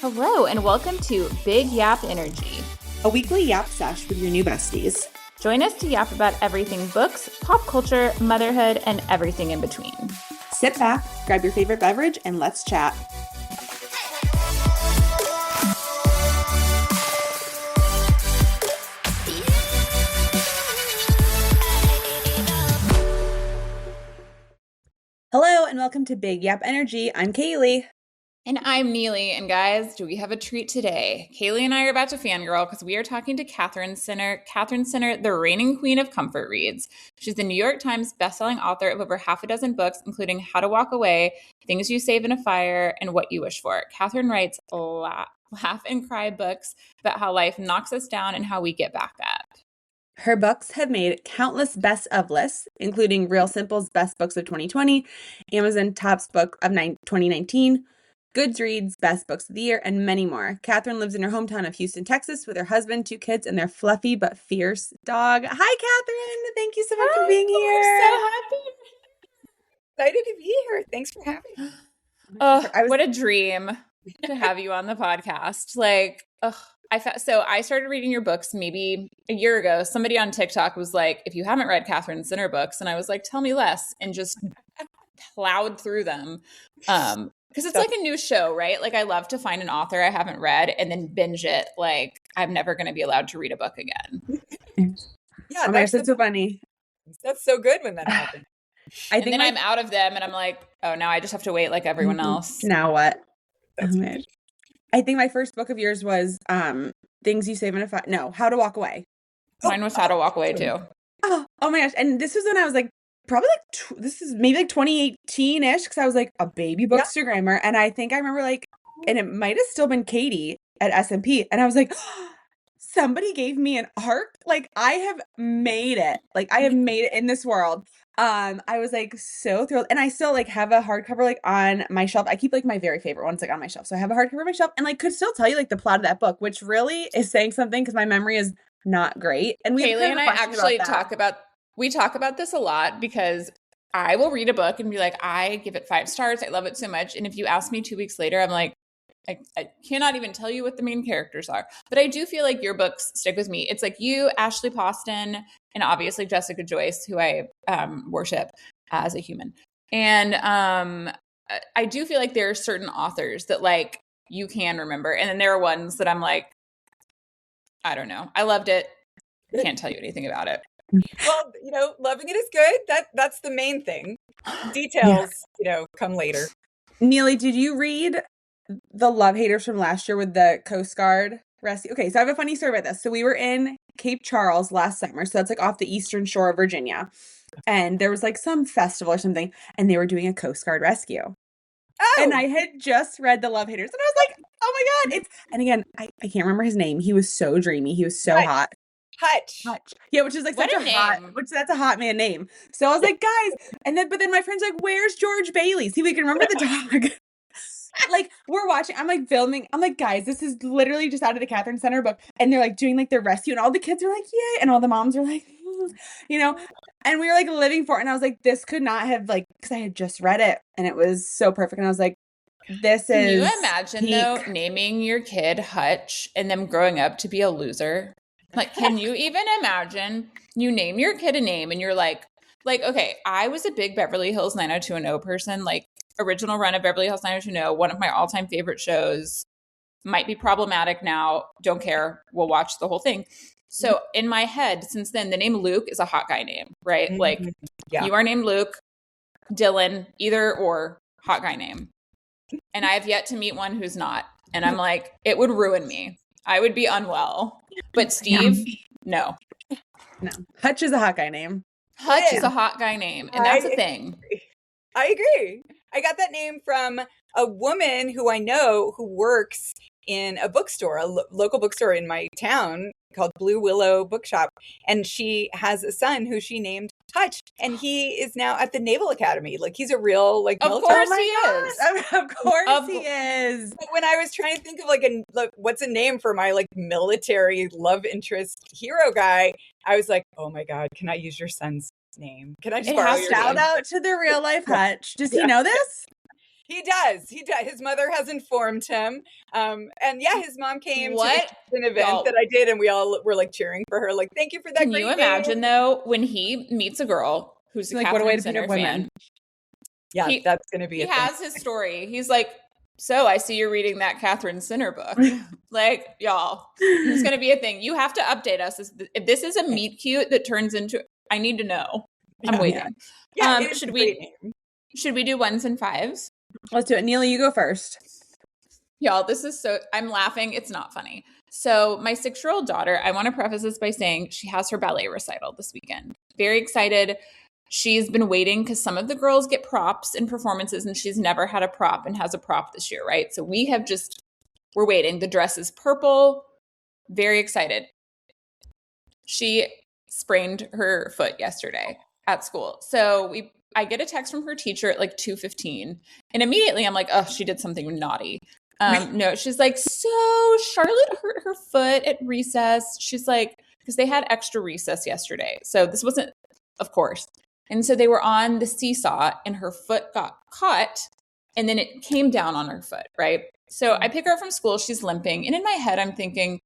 Hello, and welcome to Big Yap Energy, a weekly yap sesh with your new besties. Join us to yap about everything books, pop culture, motherhood, and everything in between. Sit back, grab your favorite beverage, and let's chat. Hello, and welcome to Big Yap Energy. I'm Kailey. And I'm Neely, and guys, do we have a treat today? Kailey and I are about to fangirl because we are talking to Katherine Center. Katherine Center, the reigning queen of comfort reads. She's the New York Times bestselling author of over half a dozen books, including How to Walk Away, Things You Save in a Fire, and What You Wish For. Katherine writes laugh and cry books about how life knocks us down and how we get back up. Her books have made countless best of lists, including Real Simple's Best Books of 2020, Amazon Top's Book of 2019, Goodreads Best Books of the Year, and many more. Katherine lives in her hometown of Houston, Texas, with her husband, 2 kids, and their fluffy but fierce dog. Hi, Katherine. Thank you so much for being here. I'm so happy. Excited to be here. Thanks for having me. What a dream to have you on the podcast. So I started reading your books maybe a year ago. Somebody on TikTok was like, if you haven't read Katherine Center books, and I was like, tell me less, and just plowed through them. Because it's like a new show, right? Like I love to find an author I haven't read and then binge it. Like I'm never going to be allowed to read a book again. Yeah, oh my gosh, that's so funny. That's so good when that happens. And then I'm out of them and I'm like, oh, now I just have to wait like everyone else. Now what? I think my first book of yours was Things You Save in a Fire. No, How to Walk Away. Mine was How to Walk Away too. Oh my gosh. And this was when I was like, probably like, this is maybe like 2018-ish, because I was like a baby bookstagrammer. And I think I remember like, and it might have still been Katie at SMP. And I was like, somebody gave me an arc. Like I have made it. Like I have made it in this world. I was like so thrilled. And I still like have a hardcover like on my shelf. I keep like my very favorite ones like on my shelf. So I have a hardcover on my shelf and like could still tell you like the plot of that book, which really is saying something because my memory is not great. And Kailey and I actually we talk about this a lot because I will read a book and be like, I give it 5 stars. I love it so much. And if you ask me 2 weeks later, I'm like, I cannot even tell you what the main characters are. But I do feel like your books stick with me. It's like you, Ashley Poston, and obviously Jessica Joyce, who I worship as a human. And I do feel like there are certain authors that like you can remember. And then there are ones that I'm like, I don't know. I loved it. I can't tell you anything about it. Well, loving it is good. That's the main thing. Details, come later. Neely, did you read the Love Haters from last year with the Coast Guard rescue? Okay, so I have a funny story about this. So we were in Cape Charles last summer. So that's like off the eastern shore of Virginia. And there was like some festival or something. And they were doing a Coast Guard rescue. Oh. And I had just read the Love Haters. And I was like, oh my God. And again, I can't remember his name. He was so dreamy. He was so hot. Hutch. Yeah, which is like that's a hot man name. So I was like, guys, but then my friend's like, where's George Bailey? See, we can remember the dog. Like we're watching, I'm like filming. I'm like, guys, this is literally just out of the Katherine Center book. And they're like doing like the rescue and all the kids are like, yay. And all the moms are like, and we were like living for it. And I was like, this could not have like, because I had just read it and it was so perfect. And I was like, Can you imagine though naming your kid Hutch and them growing up to be a loser? Like, can you even imagine you name your kid a name and you're like, okay, I was a big Beverly Hills 90210 person, like original run of Beverly Hills 90210, one of my all-time favorite shows, might be problematic now. Don't care. We'll watch the whole thing. So in my head, since then, the name Luke is a hot guy name, right? Mm-hmm. Like you are named Luke, Dylan, either or hot guy name. And I have yet to meet one who's not. And I'm like, it would ruin me. I would be unwell. But Steve, no. Hutch is a hot guy name. Hutch is a hot guy name. And that's a thing. I agree. I got that name from a woman who I know who works in a bookstore, a local bookstore in my town called Blue Willow Bookshop. And she has a son who she named Hutch. And he is now at the Naval Academy. Like he's a real military. Of course he is. Of course he is. When I was trying to think of what's a name for my military love interest hero guy, I was like, oh my God, can I use your son's name? Can I just borrow your shout out to the real life Hutch? Does he know this? He does. He does. His mother has informed him. And yeah, his mom came to an event that I did, and we all were like cheering for her. Like, thank you for that. Can you imagine though, when he meets a girl who's a like, what a way Katherine to beat Center up women. fan? Yeah, that's going to be. He has his story. He's like, so I see you're reading that Katherine Center book. Like, y'all, it's going to be a thing. You have to update us. If this is a meet cute that turns into, I need to know. I'm waiting. Yeah. Should we do ones and fives? Let's do it. Neely, you go first. Y'all, this is I'm laughing. It's not funny. So my 6-year-old daughter, I want to preface this by saying she has her ballet recital this weekend. Very excited. She's been waiting because some of the girls get props in performances and she's never had a prop and has a prop this year, right? So we're waiting. The dress is purple. Very excited. She sprained her foot yesterday at school. So I get a text from her teacher at like 2:15 and immediately I'm like, oh, she did something naughty. No, she's like, so Charlotte hurt her foot at recess. She's like, because they had extra recess yesterday. So this wasn't, of course. And so they were on the seesaw and her foot got caught and then it came down on her foot, right? So I pick her up from school. She's limping. And in my head, I'm thinking,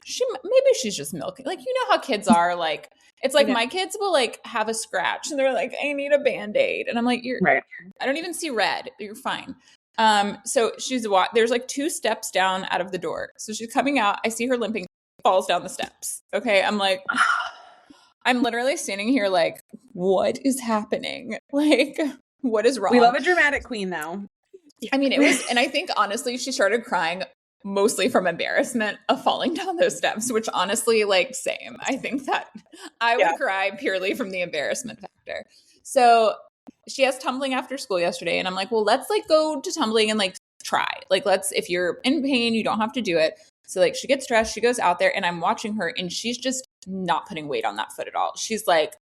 maybe she's just milking. Like, you know how kids are like, it's like my kids will like have a scratch and they're like, I need a Band-Aid. And I'm like, right. I don't even see red. You're fine. So there's like 2 steps down out of the door. So she's coming out. I see her limping, falls down the steps. Okay. I'm like, I'm literally standing here like, what is happening? Like, what is wrong? We love a dramatic queen though. I mean, it was, and I think honestly, she started crying mostly from embarrassment of falling down those steps, which honestly, like, same. I think that I would cry purely from the embarrassment factor. So she has tumbling after school yesterday. And I'm like, well, let's like go to tumbling and like try. Like, if you're in pain, you don't have to do it. So like she gets dressed, she goes out there and I'm watching her and she's just not putting weight on that foot at all. She's like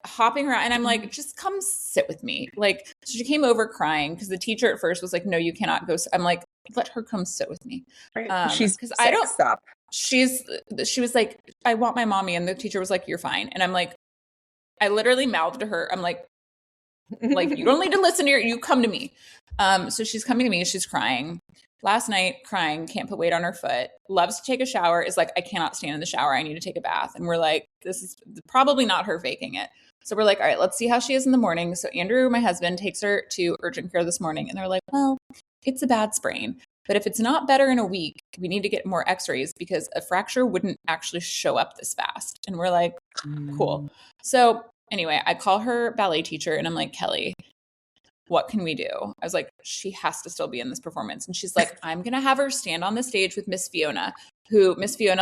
hopping around and I'm like, just come sit with me. Like, so she came over crying because the teacher at first was like, no, you cannot go. I'm like, let her come sit with me. Right. She's because I don't stop. She was like, I want my mommy. And the teacher was like, you're fine. And I'm like, I literally mouthed to her. I'm like, you don't need to listen to her. You come to me. So she's coming to me. She's crying. Last night, crying, can't put weight on her foot, loves to take a shower, is like, I cannot stand in the shower. I need to take a bath. And we're like, this is probably not her faking it. So we're like, all right, let's see how she is in the morning. So Andrew, my husband, takes her to urgent care this morning. And they're like, well, it's a bad sprain. But if it's not better in a week, we need to get more x-rays because a fracture wouldn't actually show up this fast. And we're like, cool. So anyway, I call her ballet teacher and I'm like, Kelly, what can we do? I was like, she has to still be in this performance. And she's like, I'm going to have her stand on the stage with Miss Fiona,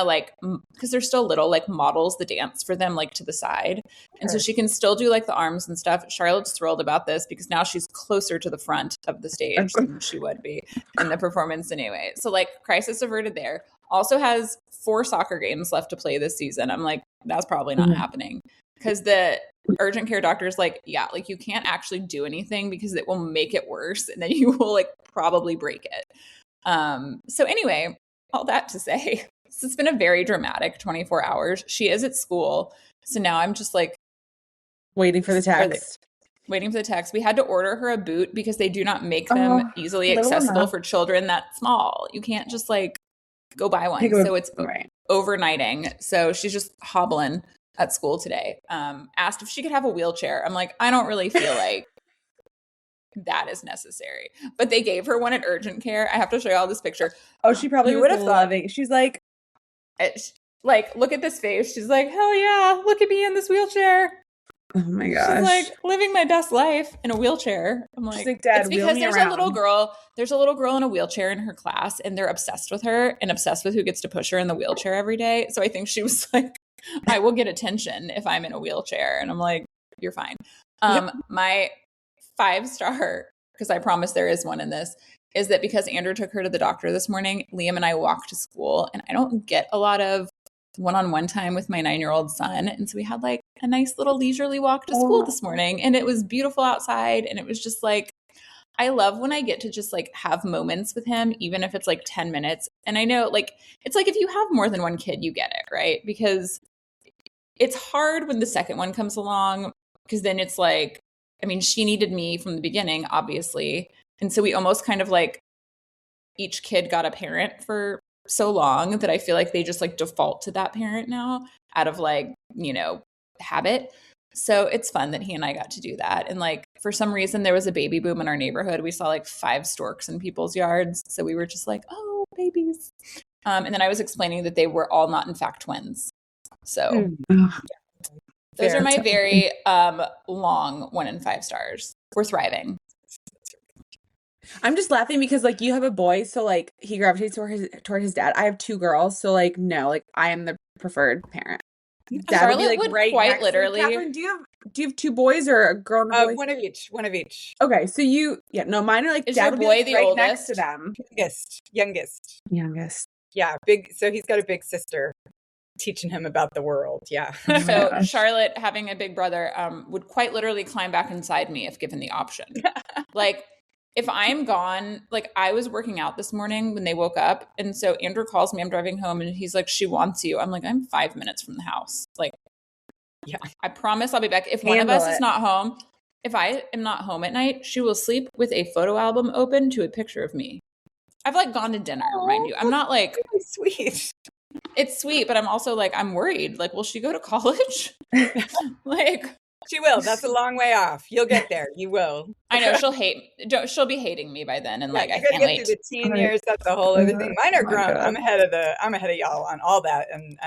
like, because they're still little, like models the dance for them, like to the side. And so she can still do like the arms and stuff. Charlotte's thrilled about this because now she's closer to the front of the stage than she would be in the performance anyway. So like crisis averted there. Also has 4 soccer games left to play this season. I'm like, that's probably not happening. Because the urgent care doctor is like, yeah, like you can't actually do anything because it will make it worse. And then you will like probably break it. So anyway, all that to say, it's been a very dramatic 24 hours. She is at school. So now I'm just like waiting for the text. We had to order her a boot because they do not make them easily accessible for children that small. You can't just like go buy one. So it's overnighting. So she's just hobbling at school today. Asked if she could have a wheelchair. I'm like, I don't really feel like that is necessary. But they gave her one at urgent care. I have to show you all this picture. Oh, she probably would have loving. She's like, look at this face. She's like, hell yeah, look at me in this wheelchair. Oh my gosh. She's like living my best life in a wheelchair. I'm like, Dad, it's because there's a little girl in a wheelchair in her class and they're obsessed with her and obsessed with who gets to push her in the wheelchair every day. So I think she was like, I will get attention if I'm in a wheelchair. And I'm like, you're fine. My 5-star, because I promise there is one in this, is that because Andrew took her to the doctor this morning, Liam and I walked to school and I don't get a lot of one-on-one time with my 9-year-old son. And so we had like a nice little leisurely walk to school this morning and it was beautiful outside. And it was just like, I love when I get to just like have moments with him, even if it's like 10 minutes. And I know like, it's like if you have more than one kid, you get it, right? Because it's hard when the second one comes along because then it's like, I mean, she needed me from the beginning, obviously. And so we almost kind of like each kid got a parent for so long that I feel like they just like default to that parent now out of like, habit. So it's fun that he and I got to do that. And like for some reason there was a baby boom in our neighborhood. We saw like 5 storks in people's yards. So we were just like, oh, babies. And then I was explaining that they were all not in fact twins. So those are my very long 1 and 5 stars. We're thriving. I'm just laughing because like you have a boy, so like he gravitates toward his dad. I have 2 girls, so like no, like I am the preferred parent. Dad Charlotte would be like would right quite next to him. literally. Catherine, do you have 2 boys or a girl and a boy? One of each. Okay, so mine are like Is dad your would boy be, like, the right oldest? next to them. Youngest. Yeah, big. So he's got a big sister teaching him about the world. Yeah. So Charlotte, having a big brother, would quite literally climb back inside me if given the option. Like if I'm gone, like I was working out this morning when they woke up. And so Andrew calls me, I'm driving home and he's like, she wants you. I'm like, I'm 5 minutes from the house. Like, yeah, I promise I'll be back. If one of us is not home, if I am not home at night, she will sleep with a photo album open to a picture of me. I've like gone to dinner, mind you. I'm not like really sweet. It's sweet, but I'm also like, I'm worried. Like, will she go to college? Like, she will. That's a long way off. You'll get there. You will. I know she'll be hating me by then, and like I can't wait. Through the teen years. That's a whole other thing. Mine are grown. I'm ahead of y'all on all that, and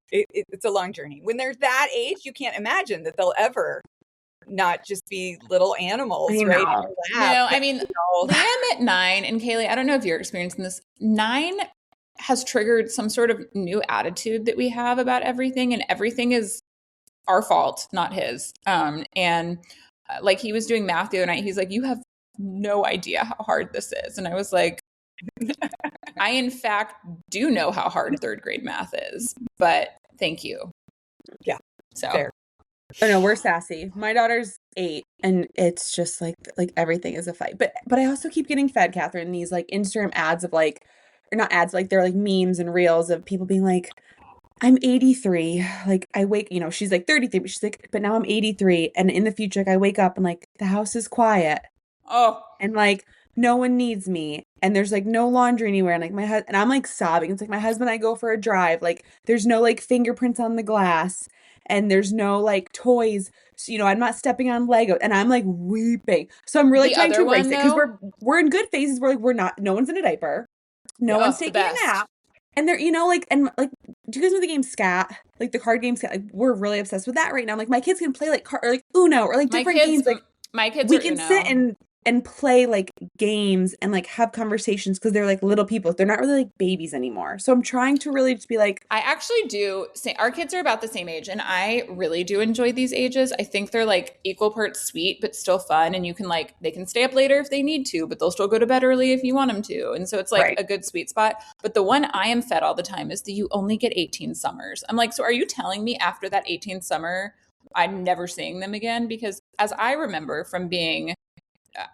it's a long journey. When they're that age, you can't imagine that they'll ever not just be little animals, right? No, I mean, Liam at 9 and Kailey, I don't know if you're experiencing this. 9 has triggered some sort of new attitude that we have about everything, and everything is our fault, not his. Like he was doing math the other night. He's like, you have no idea how hard this is. And I was like, I in fact do know how hard 3rd grade math is, but thank you. Yeah. So fair. Oh no, we're sassy. My daughter's 8 and it's just like everything is a fight. But I also keep getting fed, Catherine, these like Instagram ads of like, or not ads, like they're like memes and reels of people being like, I'm 83. Like I wake, she's like 33, but she's like, but now I'm 83. And in the future, like I wake up and like the house is quiet. Oh. And like no one needs me. And there's like no laundry anywhere. And like and I'm like sobbing. It's like my husband and I go for a drive. Like there's no like fingerprints on the glass. And there's no like toys. So, I'm not stepping on Lego. And I'm like weeping. So I'm really trying to erase it. Because we're in good phases where like no one's in a diaper. No one's taking a nap. And they're, do you guys know the game Scat? Like the card game Scat? Like we're really obsessed with that right now. Like my kids can play like or like Uno or like different games. Like my kids, we can sit and play like games and like have conversations because they're like little people. They're not really like babies anymore. So I'm trying to really just be like, I actually do say our kids are about the same age, and I really do enjoy these ages. I think they're like equal parts sweet but still fun, and you can like they can stay up later if they need to, but they'll still go to bed early if you want them to. And so it's like a good sweet spot. But the one I am fed all the time is that you only get 18 summers. I'm like, so are you telling me after that 18th summer I'm never seeing them again? Because as I remember from being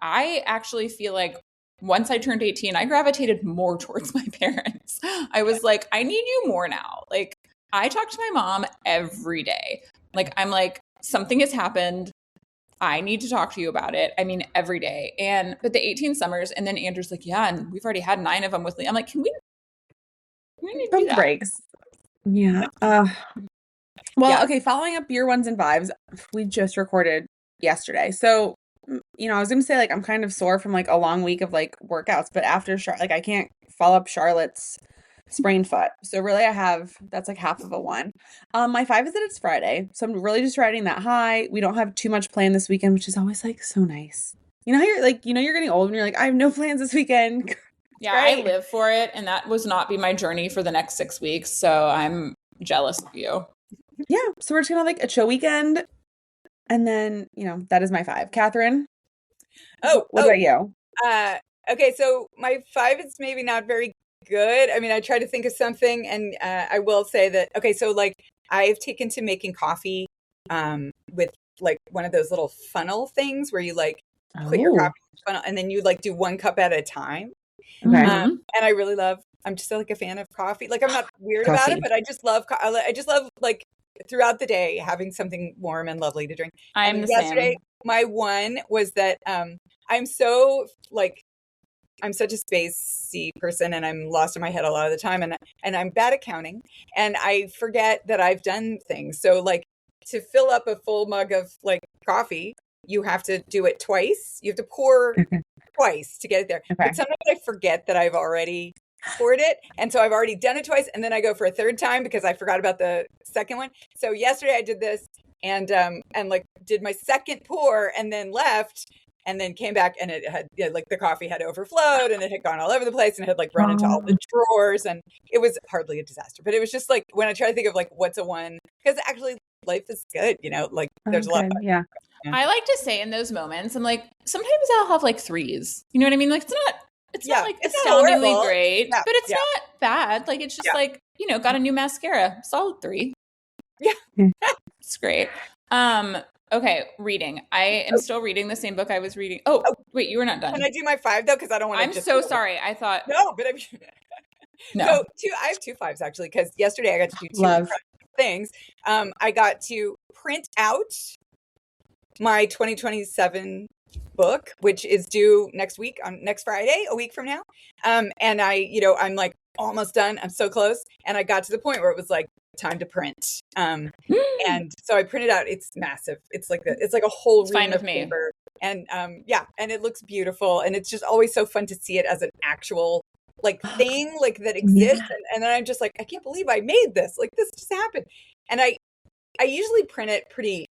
I actually feel like once I turned 18, I gravitated more towards my parents. I was like, I need you more now. Like, I talk to my mom every day. Like, I'm like, something has happened. I need to talk to you about it. I mean, every day. But the 18 summers, and then Andrew's like, yeah, and we've already had 9 of them with Lee. I'm like, can we do that? Breaks. Yeah. Okay, following up your 1s and 5s, we just recorded yesterday. So I was going to say, like, I'm kind of sore from, like, a long week of, like, workouts, but after, I can't follow up Charlotte's sprained foot. So, really, that's, like, half of a 1. My 5 is that it's Friday, so I'm really just riding that high. We don't have too much planned this weekend, which is always, like, so nice. You know how you're, like, you're getting old and you're like, I have no plans this weekend. Yeah, right? I live for it, and that was not be my journey for the next 6 weeks, so I'm jealous of you. Yeah, so we're just going to have, like, a chill weekend. And then, that is my 5. Catherine? What about you? Okay, so my 5 is maybe not very good. I mean, I try to think of something, and I will say that, okay, so, like, I've taken to making coffee with, like, one of those little funnel things where you, like, put your coffee in the funnel, and then you, like, do 1 cup at a time. Okay. And I really I'm just, like, a fan of coffee. Like, I'm not weird about it, but I just love, like, throughout the day, having something warm and lovely to drink. I'm the same. my one was that I'm so like I'm such a spacey person and I'm lost in my head a lot of the time and I'm bad at counting and I forget that I've done things. So like to fill up a full mug of like coffee, you have to do it twice. You have to pour twice to get it there. Okay. But sometimes I forget that I've already poured it. And so I've already done it twice. And then I go for a third time because I forgot about the second one. So yesterday I did this and like did my second pour and then left and then came back and it had like the coffee had overflowed and it had gone all over the place and it had like run into all the drawers and it was hardly a disaster. But it was just like when I try to think of like what's a one, because actually life is good, you know, like there's a lot. Yeah. I like to say in those moments, I'm like, sometimes I'll have like threes. You know what I mean? Like it's not like astoundingly great, but it's not bad. Like it's just like, you know, got a new mascara, solid 3. Yeah. It's great. Okay, reading. I am still reading the same book I was reading. Oh, wait, you were not done. Can I do my 5 though? Because I don't want to. I'm so sorry. I thought no, but I'm no. So I have 2 5s actually because yesterday I got to do 2 things. I got to print out my 2027 book, which is due next week on next Friday, a week from now. And I'm like almost done. I'm so close. And I got to the point where it was like time to print. And so I printed out. It's massive. It's like a whole ream of paper. And and it looks beautiful. And it's just always so fun to see it as an actual like thing like that exists. And then I'm just like, I can't believe I made this. Like this just happened. And I usually print it pretty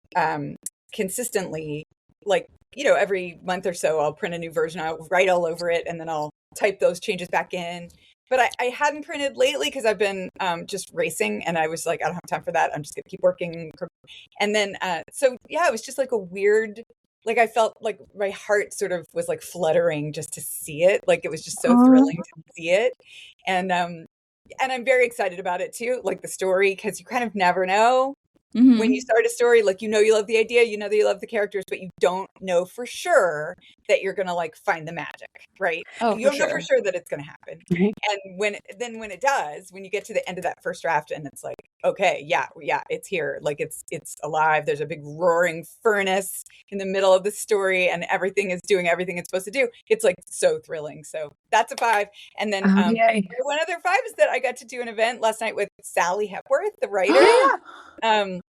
consistently, like, you know, every month or so I'll print a new version. I'll write all over it and then I'll type those changes back in. But I hadn't printed lately because I've been just racing and I was like, I don't have time for that. I'm just going to keep working. And then, so yeah, it was just like a weird, like I felt like my heart sort of was like fluttering just to see it. Like it was just so thrilling to see it. And I'm very excited about it too, like the story, because you kind of never know. When you start a story, like, you know, you love the idea, you know that you love the characters, but you don't know for sure that you're going to like find the magic, right? Oh, you don't know for sure that it's going to happen. And when it does, when you get to the end of that first draft and it's like, okay, yeah, it's here. Like it's alive. There's a big roaring furnace in the middle of the story and everything is doing everything it's supposed to do. It's like so thrilling. So that's a 5. And then one other 5 is that I got to do an event last night with Sally Hepworth, the writer. I'm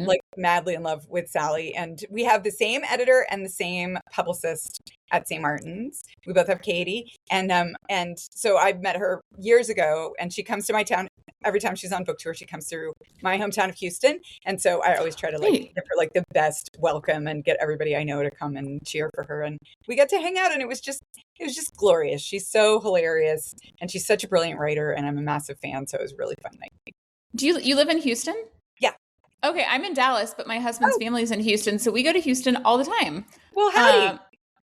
like madly in love with Sally, and we have the same editor and the same publicist at St. Martin's. We both have Katie, and so I met her years ago, and she comes to my town every time she's on book tour. She comes through my hometown of Houston, and so I always try to like give her like the best welcome and get everybody I know to come and cheer for her. And we got to hang out, and it was just glorious. She's so hilarious, and she's such a brilliant writer, and I'm a massive fan. So it was a really fun night. Do you live in Houston? Yeah. Okay, I'm in Dallas, but my husband's family's in Houston, so we go to Houston all the time. Well, howdy.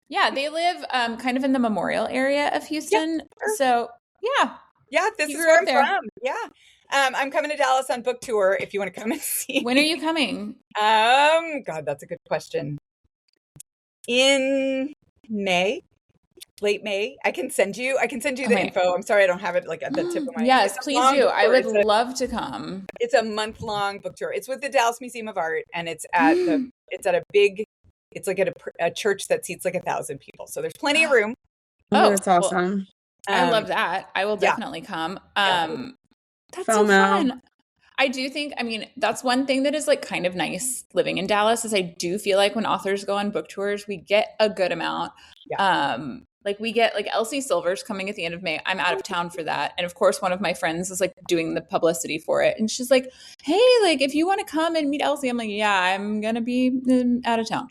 Yeah, they live kind of in the Memorial area of Houston. Yeah, sure. So yeah, this is where I'm from. Yeah, I'm coming to Dallas on book tour. If you want to come and see. When are you coming? God, that's a good question. In May. Late May. I can send you the info. I'm sorry I don't have it like at the tip of my Yes, please do. I would love to come. It's a month-long book tour. It's with the Dallas Museum of Art, and it's at a church that seats like 1,000 people. So there's plenty of room. Oh, that's awesome. Well, I love that. I will definitely come. That's so fun. I do think, I mean, that's one thing that is like kind of nice living in Dallas is I do feel like when authors go on book tours, we get a good amount. Like we get like Elsie Silver's coming at the end of May. I'm out of town for that. And of course, one of my friends is like doing the publicity for it. And she's like, hey, like if you want to come and meet Elsie, I'm like, yeah, I'm going to be out of town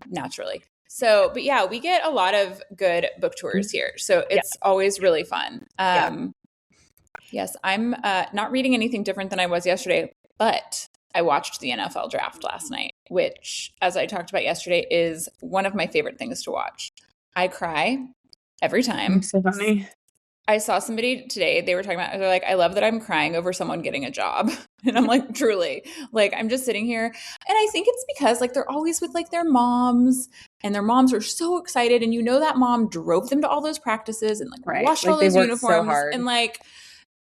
naturally. So, but yeah, we get a lot of good book tours here. So it's always really fun. Yes, I'm not reading anything different than I was yesterday, but I watched the NFL draft last night, which, as I talked about yesterday, is one of my favorite things to watch. I cry every time. So funny. I saw somebody today, they were talking about, they're like, I love that I'm crying over someone getting a job. And I'm like, truly, like, I'm just sitting here. And I think it's because like they're always with like their moms and their moms are so excited. And you know, that mom drove them to all those practices and like washed all those uniforms. So hard. And like,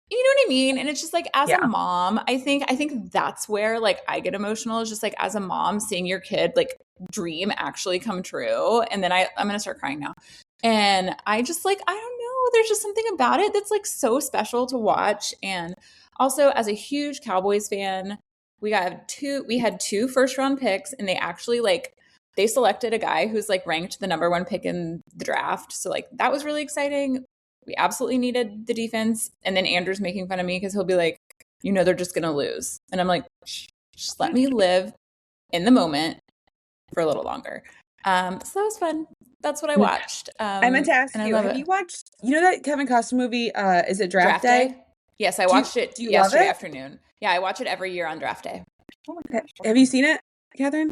You know what I mean? And it's just like, as a Yeah. mom, I think that's where like I get emotional, is just like, as a mom, seeing your kid like dream actually come true. And then I'm gonna start crying now. And I just like, I don't know, there's just something about it that's like so special to watch. And also, as a huge Cowboys fan, we had two first round picks, and they actually like they selected a guy who's like ranked the number one pick in the draft. So like that was really exciting. We absolutely needed the defense. And then Andrew's making fun of me because he'll be like, they're just going to lose. And I'm like, just let me live in the moment for a little longer. So that was fun. That's what I watched. I meant to ask you, have you watched, that Kevin Costner movie, is it Draft Day? Yes, I watched it do you yesterday love it? afternoon. Yeah, I watch it every year on Draft Day. Oh my gosh. Have you seen it, Catherine?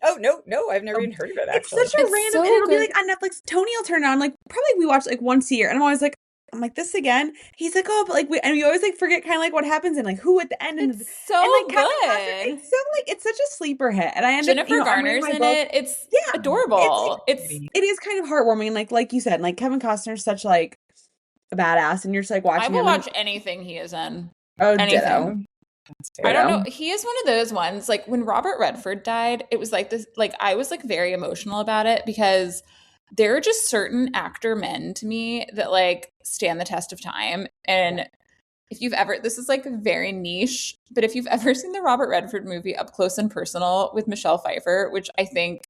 Oh, no, I've never even heard of it, actually. It's such a random, so and it'll be good. like on Netflix. Tony will turn it on, like, probably we watch like once a year, and I'm like, this again? He's like, oh, but like, and we always like forget kind of like what happens and like who at the end. It's so and, like, good. Kevin Costner, it's so like, it's such a sleeper hit. And I end Jennifer up, Garner's in it. It's adorable. It is kind of heartwarming. Like you said, like Kevin Costner's such like a badass, and you're just like watching I will him. watch anything he is in. Oh, anything. ditto. I don't know. He is one of those ones, like when Robert Redford died, it was like this, like I was like very emotional about it, because there are just certain actor men to me that like stand the test of time. And if you've ever, this is like very niche, but if you've ever seen the Robert Redford movie Up Close and Personal with Michelle Pfeiffer, which I think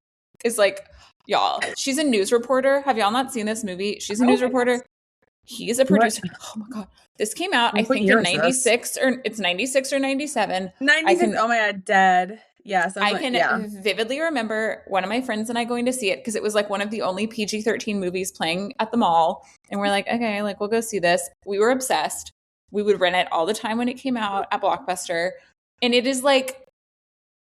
is like, y'all, she's a news reporter. Have y'all not seen this movie? She's a news reporter. He's a producer. Oh my God. This came out, I think, in 96 or it's 96 or 97. 96. Oh my God, dead. Yes. I can vividly remember one of my friends and I going to see it because it was like one of the only PG-13 movies playing at the mall. And we're like, okay, like we'll go see this. We were obsessed. We would rent it all the time when it came out at Blockbuster. And it is like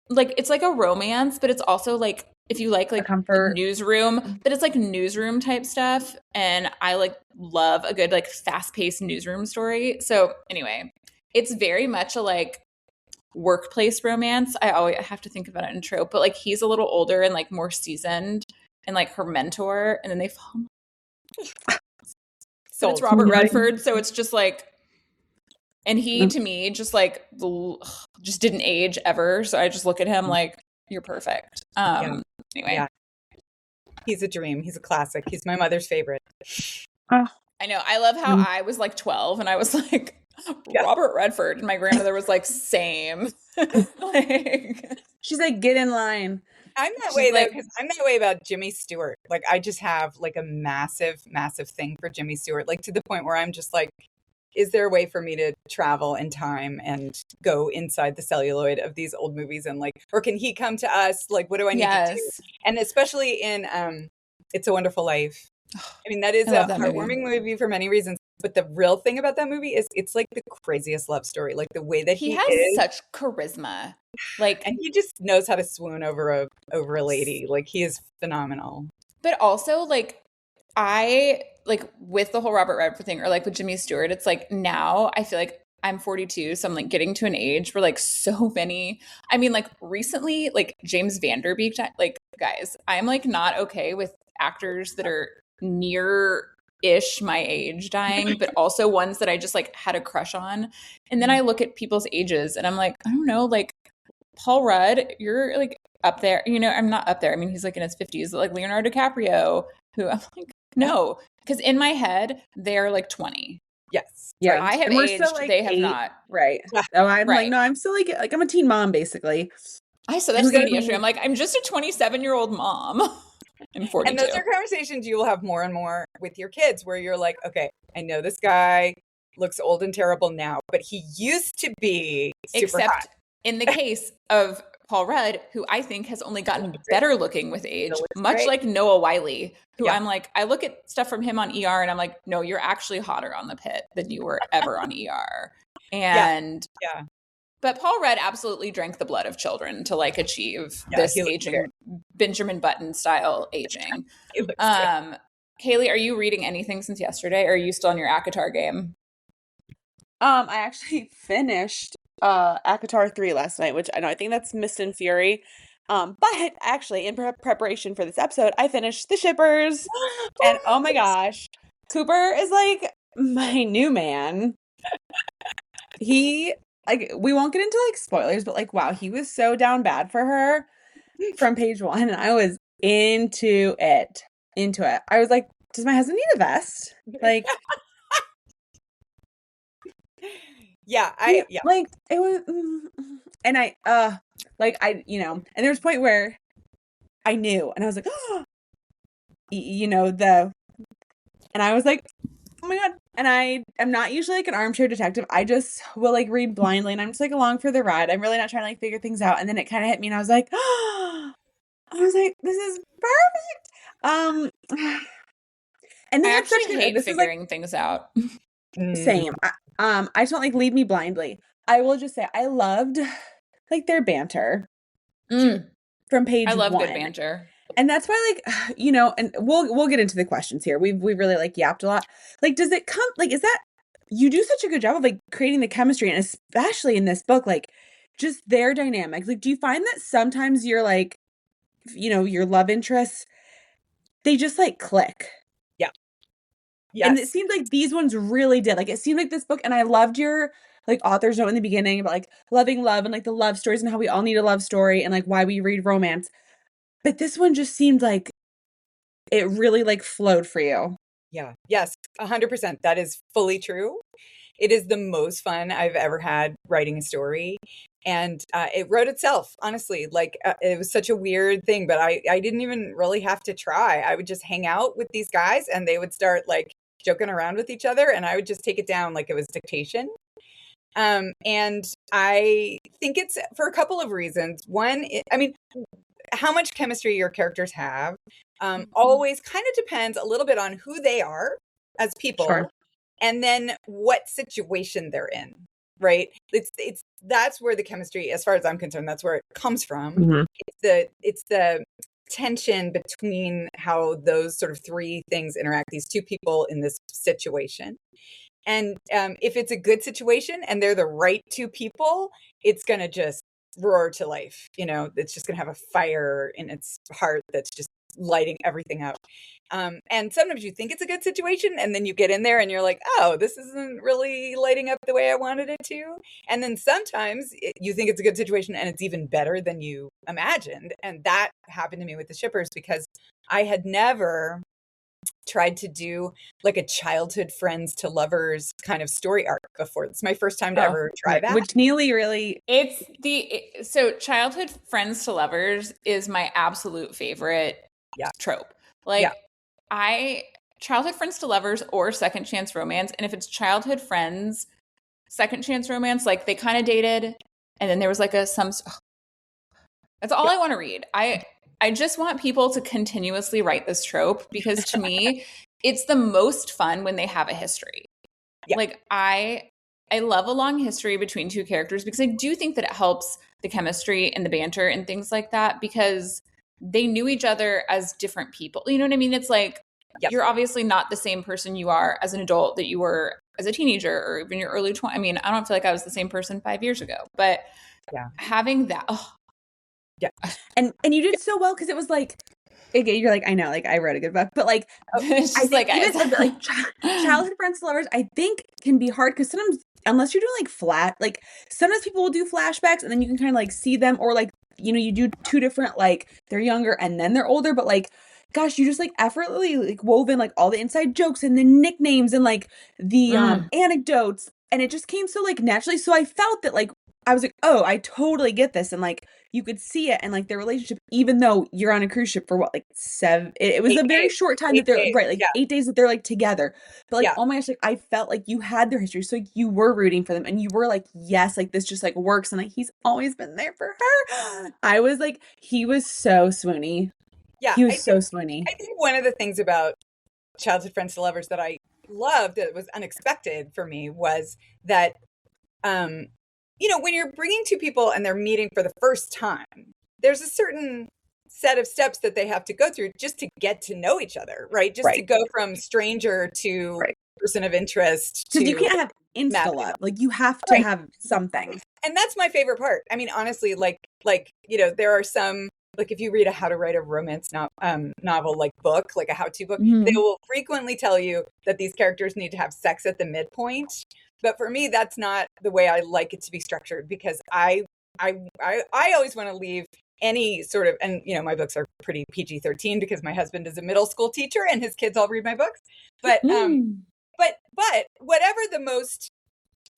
it's like a romance, but it's also like, if you like comfort newsroom, but it's like newsroom type stuff. And I like love a good like fast-paced newsroom story. So anyway, it's very much a like workplace romance. I have to think about it in trope, but like he's a little older and like more seasoned and like her mentor, and then they fall. So it's Robert Redford, so it's just like, and he to me just like just didn't age ever. So I just look at him like, you're perfect. Anyway. Yeah. He's a dream. He's a classic. He's my mother's favorite. I know. I love how I was like 12 and I was like, Robert Redford, and my grandmother was like, same. Like, she's like, get in line. I'm that way though, because I'm that way about Jimmy Stewart. Like, I just have like a massive, massive thing for Jimmy Stewart. Like, to the point where I'm just like, is there a way for me to travel in time and go inside the celluloid of these old movies, and like, or can he come to us? Like, what do I need to do? And especially in It's a Wonderful Life. I mean, that is a heartwarming movie for many reasons. But the real thing about that movie is it's like the craziest love story. Like the way that he has such charisma, like, and he just knows how to swoon over a lady. Like, he is phenomenal. But also, like, I like with the whole Robert Redford thing, or like with Jimmy Stewart, it's like now I feel like I'm 42, so I'm like getting to an age where like so many. I mean, like recently, like James Van Der Beek, like guys, I'm like not okay with actors that are near-ish my age dying, but also ones that I just like had a crush on. And then I look at people's ages and I'm like, I don't know, like Paul Rudd, you're like up there. I'm not up there. I mean, he's like in his 50s, but like Leonardo DiCaprio, who I'm like, no, because in my head, they're like 20. Yes. Yeah. I have aged. Still, like, they have 8. Not. Right. Oh, I'm like, no, I'm still like I'm a teen mom, basically. I said that to Sadie yesterday. I'm like, I'm just a 27-year-old mom. I'm 42. And those are conversations you will have more and more with your kids, where you're like, okay, I know this guy looks old and terrible now, but he used to be super hot. In the case of Paul Rudd, who I think has only gotten better looking with age, much like Noah Wyle, who I'm like, I look at stuff from him on ER and I'm like, no, you're actually hotter on the pit than you were ever on ER. And but Paul Rudd absolutely drank the blood of children to like achieve this aging, Benjamin Button style aging. Kailey, are you reading anything since yesterday, or are you still on your ACOTAR game? I actually finished ACOTAR 3 last night, which I think that's Mist and Fury. But actually, in preparation for this episode, I finished The Shippers. And oh my gosh, Cooper is like my new man. He, like, we won't get into like spoilers, but like, wow, he was so down bad for her from page 1, and I was into it. I was like, does my husband need a vest? Like, Yeah, like it was, and and there was a point where I knew, and I was like, oh, and I was like, oh my God. And I am not usually like an armchair detective. I just will like read blindly, and I'm just like along for the ride. I'm really not trying to like figure things out. And then it kind of hit me, and I was like, this is perfect. And they I had such actually good, hate this is like figuring things out. same. I just don't like lead me blindly. I will just say I loved like their banter from page I love 1. good banter. And that's why, like, and we'll get into the questions here. We've really like yapped a lot. Like, does it come like, is that you do such a good job of like creating the chemistry, and especially in this book, like just their dynamics. Like, do you find that sometimes you're like, your love interests, they just like click? Yeah. Yes. And it seems like these ones really did. Like, it seemed like this book, and I loved your like author's note in the beginning about like loving love and like the love stories and how we all need a love story and like why we read romance. But this one just seemed like it really like flowed for you. Yeah. Yes. 100%. That is fully true. It is the most fun I've ever had writing a story. And it wrote itself, honestly. Like, it was such a weird thing, but I didn't even really have to try. I would just hang out with these guys, and they would start like joking around with each other, and I would just take it down like it was dictation. And I think it's for a couple of reasons. One, how much chemistry your characters have always kind of depends a little bit on who they are as people. Sure. And then what situation they're in, right? That's where the chemistry, as far as I'm concerned, that's where it comes from. Mhm. It's the tension between how those sort of three things interact, these two people in this situation. And if it's a good situation and they're the right two people, it's going to just roar to life. It's just going to have a fire in its heart that's just lighting everything up. And sometimes you think it's a good situation, and then you get in there and you're like, oh, this isn't really lighting up the way I wanted it to. And then sometimes you think it's a good situation and it's even better than you imagined. And that happened to me with the shippers, because I had never tried to do like a childhood friends to lovers kind of story arc before. It's my first time to ever try that. Which Neely really... So childhood friends to lovers is my absolute favorite trope. Like, childhood friends to lovers or second chance romance. And if it's childhood friends, second chance romance, like they kind of dated and then there was like that's all I want to read. I just want people to continuously write this trope, because to me, it's the most fun when they have a history. Yeah. Like, I love a long history between two characters, because I do think that it helps the chemistry and the banter and things like that, because they knew each other as different people. You know what I mean? It's like, you're obviously not the same person you are as an adult that you were as a teenager or even your early 20s. I mean, I don't feel like I was the same person 5 years ago, but having that... And you did so well, because it was like, again, you're like, I know, like I wrote a good book, but like, it's just I think even like childhood friends to lovers, I think can be hard, because sometimes, unless you're doing like sometimes people will do flashbacks and then you can kind of like see them, or like, you do two different, like they're younger and then they're older, but like, gosh, you just like effortlessly like woven like all the inside jokes and the nicknames and like the anecdotes, and it just came so like naturally. So I felt that like, I was like, oh, I totally get this. And like, you could see it and like their relationship, even though you're on a cruise ship for what, like 7, it was a very short time that they're 8 days that they're like together. But like, oh my gosh, like I felt like you had their history. So like, you were rooting for them and you were like, yes, like this just like works. And like, he's always been there for her. I was like, he was so swoony. Yeah. He was so swoony. I think one of the things about childhood friends to lovers that I loved, that was unexpected for me, was that, when you're bringing two people and they're meeting for the first time, there's a certain set of steps that they have to go through just to get to know each other, right? Just to go from stranger to person of interest. Because you can't have insta love. Like, you have to have something. And that's my favorite part. I mean, honestly, like there are some, like if you read a how to write a romance novel, like book, like a how-to book, they will frequently tell you that these characters need to have sex at the midpoint, But for me, that's not the way I like it to be structured, because I always want to leave any sort of, and you know, my books are pretty PG-13 because my husband is a middle school teacher and his kids all read my books. But but whatever the most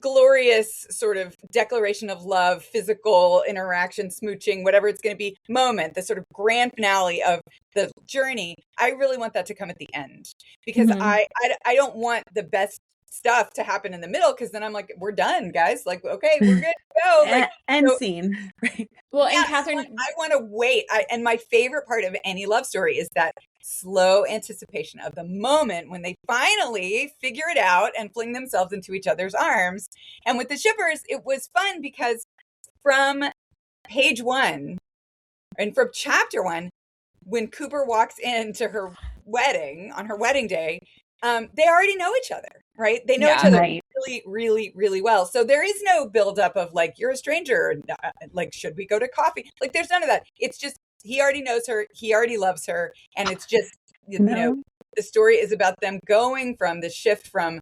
glorious sort of declaration of love, physical interaction, smooching, whatever it's going to be, moment, the sort of grand finale of the journey, I really want that to come at the end, because I don't want the best stuff to happen in the middle, because then I'm like, we're done, guys. Like, okay, we're good to go. Like, end scene. Right. Well, yeah, and Katherine, so I want to wait. And my favorite part of any love story is that slow anticipation of the moment when they finally figure it out and fling themselves into each other's arms. And with the shippers, it was fun because from page 1 and from chapter 1, when Cooper walks into her wedding on her wedding day, they already know each other, right? They know each other really, really, really well. So there is no buildup of like, you're a stranger, like, should we go to coffee? Like, there's none of that. It's just, he already knows her, he already loves her, and it's just, you know, the story is about them going from the shift from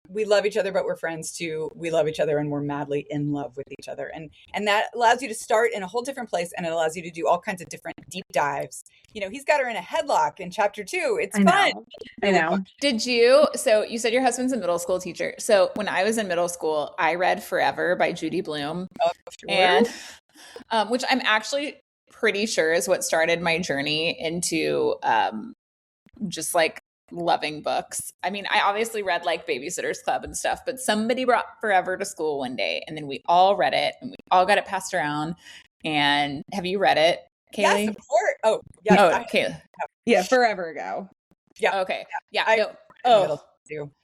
we love each other but we're friends to we love each other and we're madly in love with each other, and that allows you to start in a whole different place, and it allows you to do all kinds of different deep dives. You know, he's got her in a headlock in chapter 2. It's fun. I know. Did you? So you said your husband's a middle school teacher. So when I was in middle school, I read Forever by Judy Blume, and which I'm actually pretty sure is what started my journey into just like loving books. I mean, I obviously read like Babysitter's Club and stuff, but somebody brought Forever to school one day, and then we all read it, and we all got it passed around. And have you read it, Kailey? Yes, of course. Oh, yes. Oh, Kailey. Yeah, forever ago. Yeah. Okay. Yeah.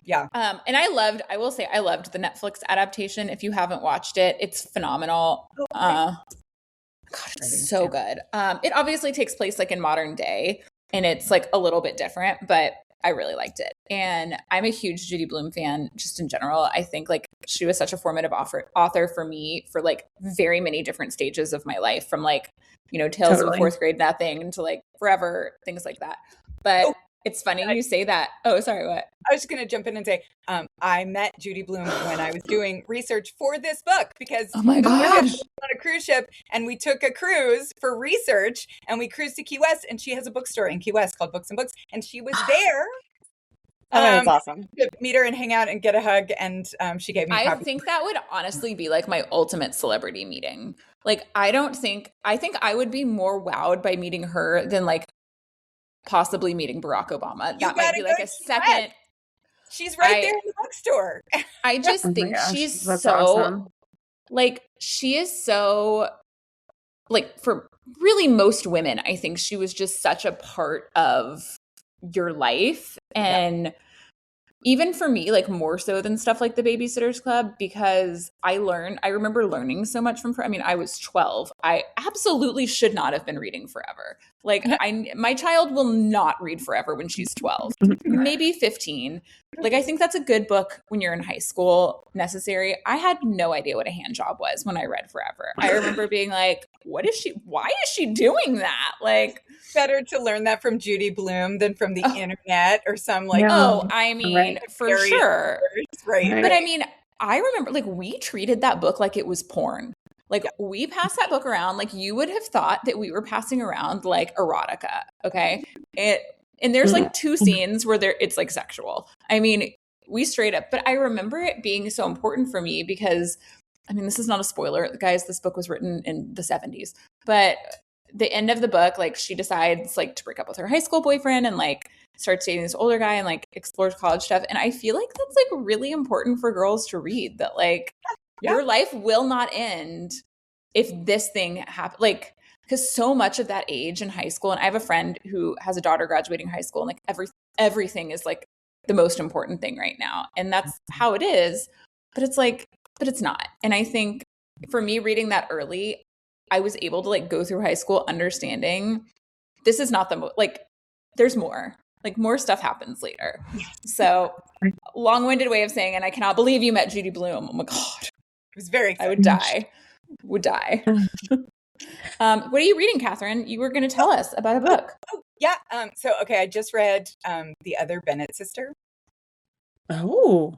Yeah. And I will say I loved the Netflix adaptation. If you haven't watched it, it's phenomenal. God, it's so good. It obviously takes place like in modern day, and it's like a little bit different, but I really liked it. And I'm a huge Judy Blume fan just in general. I think like she was such a formative author for me for like very many different stages of my life, from like, you know, Tales of a Fourth Grade Nothing into like Forever, things like that. But it's funny you say that. Oh, sorry, what? I was just going to jump in and say, I met Judy Blume when I was doing research for this book, because oh my gosh, on a cruise ship, and we took a cruise for research, and we cruised to Key West, and she has a bookstore in Key West called Books and Books, and she was there. Oh, that's awesome. To meet her and hang out and get a hug, and she gave me a I copy. think that would honestly be like my ultimate celebrity meeting. Like, I think I would be more wowed by meeting her than like possibly meeting Barack Obama. That might be like a second. She's right there in the bookstore. I just think she's so awesome. like, she is so like, for really most women, I think she was just such a part of your life. And even for me, like more so than stuff like the Babysitter's Club, because I remember learning so much from her. I mean, I was 12. I absolutely should not have been reading Forever. Like, my child will not read Forever when she's 12, maybe 15. Like, I think that's a good book when you're in high school, necessary. I had no idea what a hand job was when I read Forever. I remember being like, why is she doing that? Like, better to learn that from Judy Blume than from the internet or some like, I mean, for sure. Right. But I mean, I remember like we treated that book like it was porn. Like we passed that book around like you would have thought that we were passing around like erotica. Okay. And there's like 2 scenes where it's like sexual. I mean, we straight up, but I remember it being so important for me because, I mean, this is not a spoiler, guys. This book was written in the 70s, but the end of the book, like she decides like to break up with her high school boyfriend and like starts dating this older guy and like explores college stuff. And I feel like that's like really important for girls to read, that like your life will not end if this thing happens. Like, because so much of that age in high school, and I have a friend who has a daughter graduating high school, and like everything is like the most important thing right now. And that's how it is. But it's like, but it's not. And I think for me reading that early, I was able to like go through high school understanding this is not like there's more. Like more stuff happens later. So long-winded way of saying, and I cannot believe you met Judy Blume. Oh my God. It was very exciting. I would die. What are you reading, Katherine? You were going to tell us about a book. So, okay. I just read The Other Bennett Sister. Oh.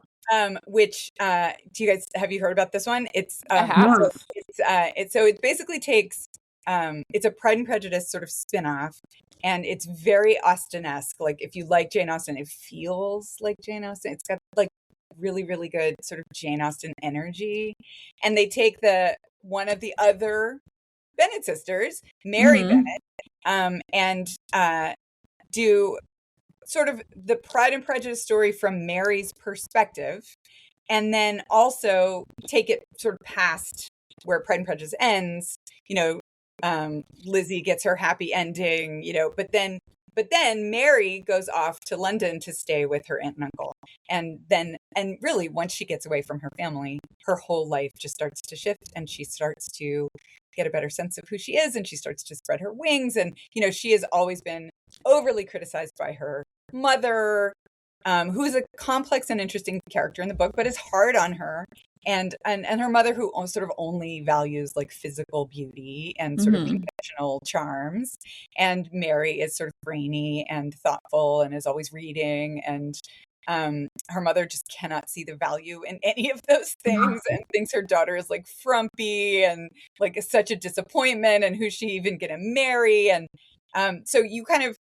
Which do you guys have you heard about this one? It's I have. it basically takes it's a Pride and Prejudice sort of spin-off, and it's very Austen-esque. Like if you like Jane Austen, it feels like Jane Austen. It's got like really, really good sort of Jane Austen energy. And they take one of the other Bennett sisters, Mary Bennett, and do sort of the Pride and Prejudice story from Mary's perspective, and then also take it sort of past where Pride and Prejudice ends. Lizzie gets her happy ending, but then Mary goes off to London to stay with her aunt and uncle. And really once she gets away from her family, her whole life just starts to shift, and she starts to get a better sense of who she is, and she starts to spread her wings. And, she has always been overly criticized by her mother, who is a complex and interesting character in the book, but is hard on her. And her mother, who sort of only values like physical beauty and sort of conventional charms. And Mary is sort of brainy and thoughtful and is always reading. And her mother just cannot see the value in any of those things, and thinks her daughter is like frumpy and like is such a disappointment, and who's she even gonna marry? And so you kind of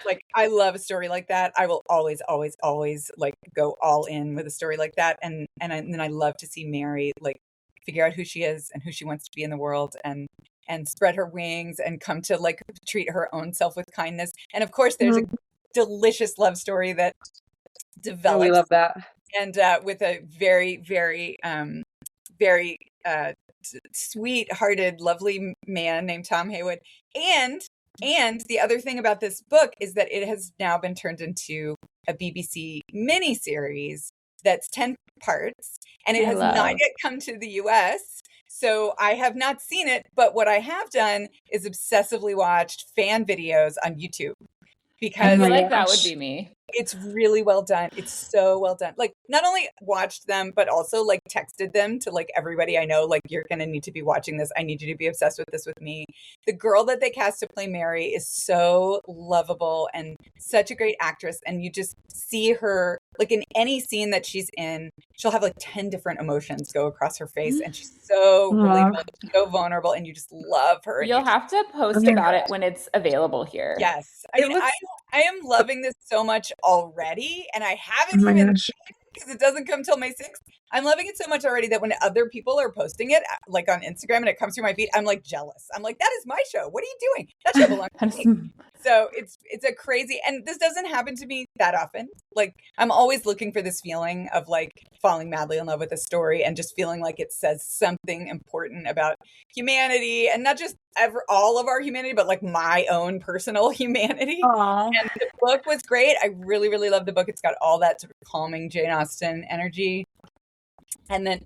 like, I love a story like that. I will always, always, always like go all in with a story like that. And then I love to see Mary like figure out who she is and who she wants to be in the world, and spread her wings and come to like treat her own self with kindness. And of course, there's a delicious love story that develops. Oh, we love that. And with a very, very, very sweet-hearted, lovely man named Tom Haywood. And the other thing about this book is that it has now been turned into a BBC miniseries that's 10 parts, and it has not yet come to the US. So I have not seen it, but what I have done is obsessively watched fan videos on YouTube, because that would be me. It's really well done. It's so well done. Like, not only watched them, but also like texted them to like everybody I know. Like, you're going to need to be watching this. I need you to be obsessed with this with me. The girl that they cast to play Mary is so lovable and such a great actress. And you just see her like in any scene that she's in, she'll have like 10 different emotions go across her face. And she's so relatable, so vulnerable. And you just love her. You'll have to post about it when it's available here. Yes. I am loving this so much already, and I haven't even seen it because it doesn't come till May 6th. I'm loving it so much already that when other people are posting it, like on Instagram, and it comes through my feed, I'm like jealous. I'm like, that is my show. What are you doing? That show belongs to me. So it's a crazy, and this doesn't happen to me that often. Like, I'm always looking for this feeling of like falling madly in love with a story and just feeling like it says something important about humanity, and not just all of our humanity, but like my own personal humanity. Aww. And the book was great. I really, really love the book. It's got all that sort of calming Jane Austen energy. And then,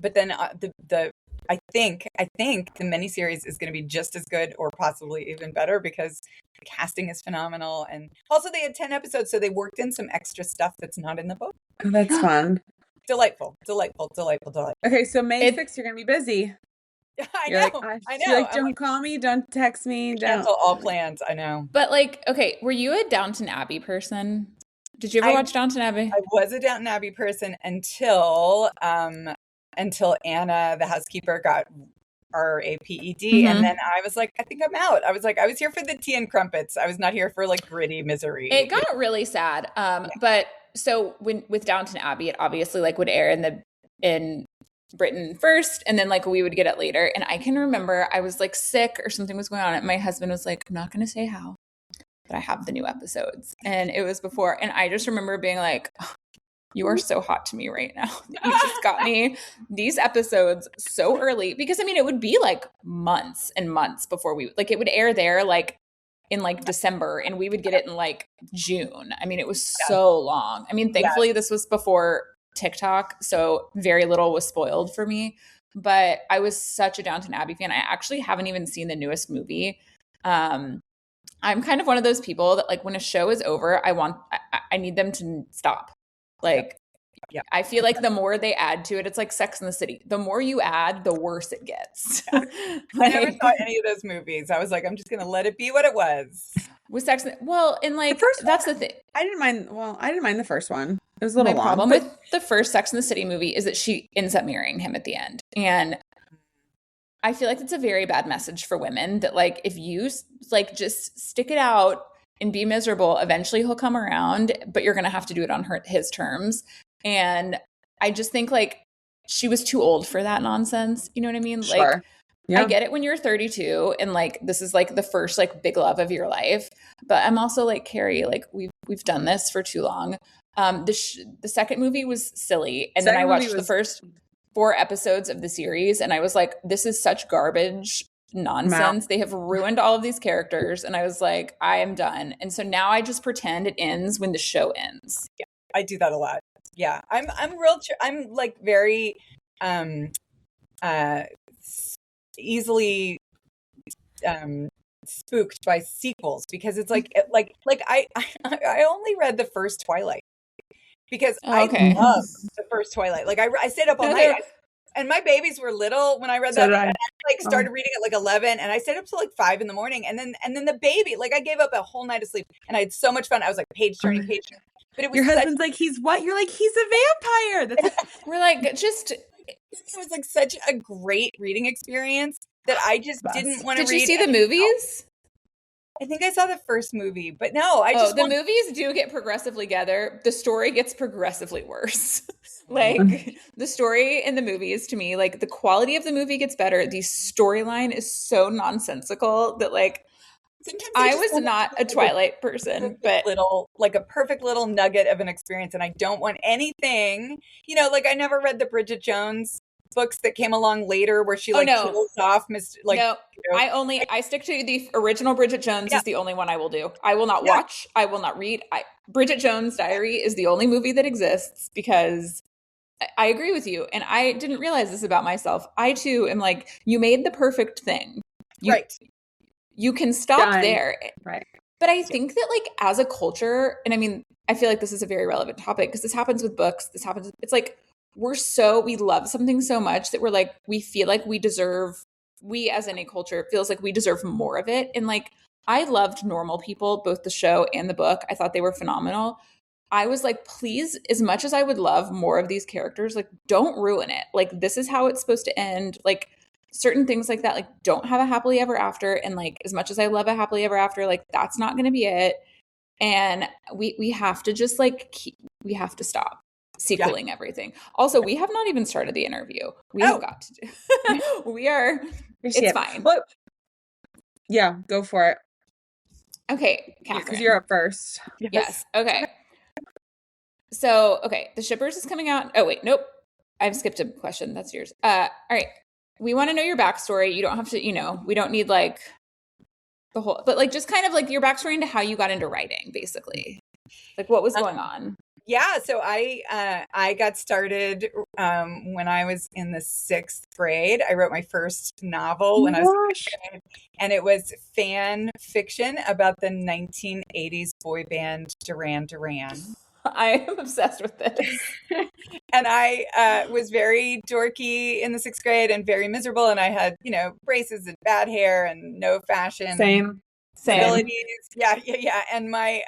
I think the miniseries is going to be just as good, or possibly even better, because the casting is phenomenal. And also they had 10 episodes, so they worked in some extra stuff that's not in the book. Oh, that's fun. Delightful. Okay, so May 6th, you're going to be busy. I know. You're like, don't call me, don't text me. Cancel all plans. I know. But like, okay, were you a Downton Abbey person? Did you ever watch Downton Abbey? I was a Downton Abbey person until Anna, the housekeeper, got RAPED. And then I was like, I think I'm out. I was here for the tea and crumpets. I was not here for like gritty misery. It got really sad. But so with Downton Abbey, it obviously like would air in Britain first, and then like we would get it later. And I can remember I was like sick or something was going on, and my husband was like, I'm not going to say how, but I have the new episodes. And it was before, and I just remember being like, oh, you are so hot to me right now. You just got me these episodes so early, because I mean, it would be like months and months before it would air there like in like December, and we would get it in like June. I mean, it was so long. I mean, thankfully this was before TikTok, so very little was spoiled for me, but I was such a Downton Abbey fan. I actually haven't even seen the newest movie. I'm kind of one of those people that like when a show is over, I need them to stop. Like, I feel like the more they add to it, it's like Sex in the City. The more you add, the worse it gets. I never saw any of those movies. I was like, I'm just going to let it be what it was. with Sex and well, and like first that's the thing. I didn't mind the first one. It was a My little long. problem with the first Sex and the City movie is that she ends up marrying him at the end. And I feel like it's a very bad message for women that like if you like just stick it out and be miserable, eventually he'll come around, but you're going to have to do it on his terms. And I just think like she was too old for that nonsense. You know what I mean? Sure. Like Yeah. I get it when you're 32 and like this is like the first like big love of your life, but I'm also like Carrie, like we've done this for too long. The second movie was silly, and then I watched the first 4 episodes of the series, and I was like, this is such garbage nonsense. They have ruined all of these characters, and I was like, I am done. And so now I just pretend it ends when the show ends. Yeah, I do that a lot. Yeah, I'm like very easily spooked by sequels because it's like I only read the first Twilight because I love the first Twilight. Like I stayed up all night, and my babies were little when I read that. I like started reading at like 11, and I stayed up till like 5 in the morning, and then the baby, like I gave up a whole night of sleep, and I had so much fun. I was like page turning. But it was your husband's like, he's what? You're like, he's a vampire. We're like, just it was like such a great reading experience that I just didn't want to read. Did you see the movies? I think I saw the first movie, but no, the movies do get progressively better. The story gets progressively worse. Like the story in the movies, to me, like the quality of the movie gets better. The storyline is so nonsensical that like sometimes I was not a Twilight person, but like a perfect little nugget of an experience, and I don't want anything. You know, like I never read the Bridget Jones books that came along later where she kills off Mr. Like no, I stick to the original Bridget Jones is the only one I will do. I will not watch. I will not read. Bridget Jones' Diary is the only movie that exists because I agree with you. And I didn't realize this about myself. I too am like, you made the perfect thing. You can stop there. Right. But I think that like as a culture, and I mean, I feel like this is a very relevant topic because this happens with books. It's like, we love something so much that we're like, we feel like we as in a culture feels like we deserve more of it. And like, I loved Normal People, both the show and the book. I thought they were phenomenal. I was like, please, as much as I would love more of these characters, like don't ruin it. Like this is how it's supposed to end. Like certain things like that, like don't have a happily ever after. And like, as much as I love a happily ever after, like that's not going to be it. And we have to just like, we have to stop sequeling everything. Also, we have not even started the interview. We have got to do. It's fine. Well, yeah, go for it. Okay, Katherine. Because you're up first. Yes. Okay. So, The Shippers is coming out. Oh, wait, nope. I've skipped a question. That's yours. All right. We want to know your backstory. You don't have to, we don't need like the whole, but like just kind of like your backstory into how you got into writing, basically. Like what was going on? Yeah, so I got started when I was in the 6th grade. I wrote my first novel when I was in 6th grade, and it was fan fiction about the 1980s boy band Duran Duran. I am obsessed with this. And I was very dorky in the 6th grade and very miserable, and I had, braces and bad hair and no fashion. Same. Abilities. Yeah. And I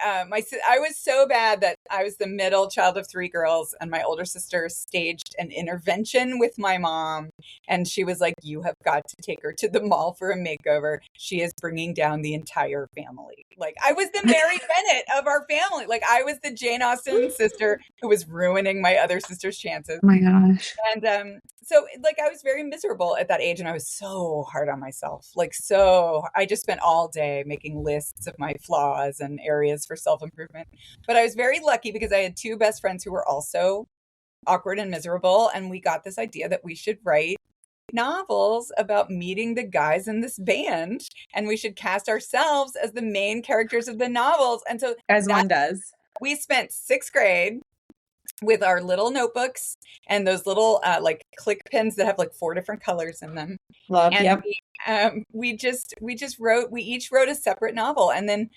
was so bad that I was the middle child of 3 girls, and my older sister staged an intervention with my mom, and she was like, you have got to take her to the mall for a makeover. She is bringing down the entire family. Like I was the Mary Bennett of our family. Like I was the Jane Austen sister who was ruining my other sister's chances. Oh my gosh. And so like I was very miserable at that age, and I was so hard on myself. So I just spent all day making lists of my flaws and areas for self-improvement. But I was very lucky because I had 2 best friends who were also awkward and miserable, and we got this idea that we should write novels about meeting the guys in this band, and we should cast ourselves as the main characters of the novels. And so as one does, we spent 6th grade with our little notebooks and those little like click pens that have like 4 different colors in them. Love, And yep. we each wrote a separate novel, and then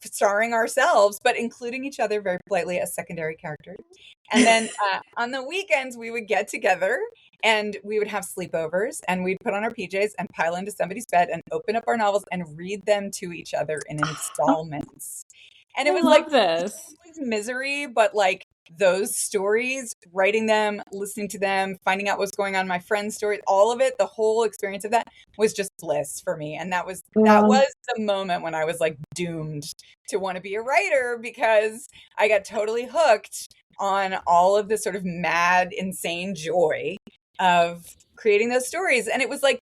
starring ourselves, but including each other very politely as secondary characters. And then on the weekends, we would get together and we would have sleepovers, and we'd put on our PJs and pile into somebody's bed and open up our novels and read them to each other in installments. And it was like this. misery, but like those stories, writing them, listening to them, finding out what's going on in my friends' stories, all of it, the whole experience of that was just bliss for me. And that was the moment when I was like doomed to want to be a writer, because I got totally hooked on all of this sort of mad, insane joy of creating those stories. And it was like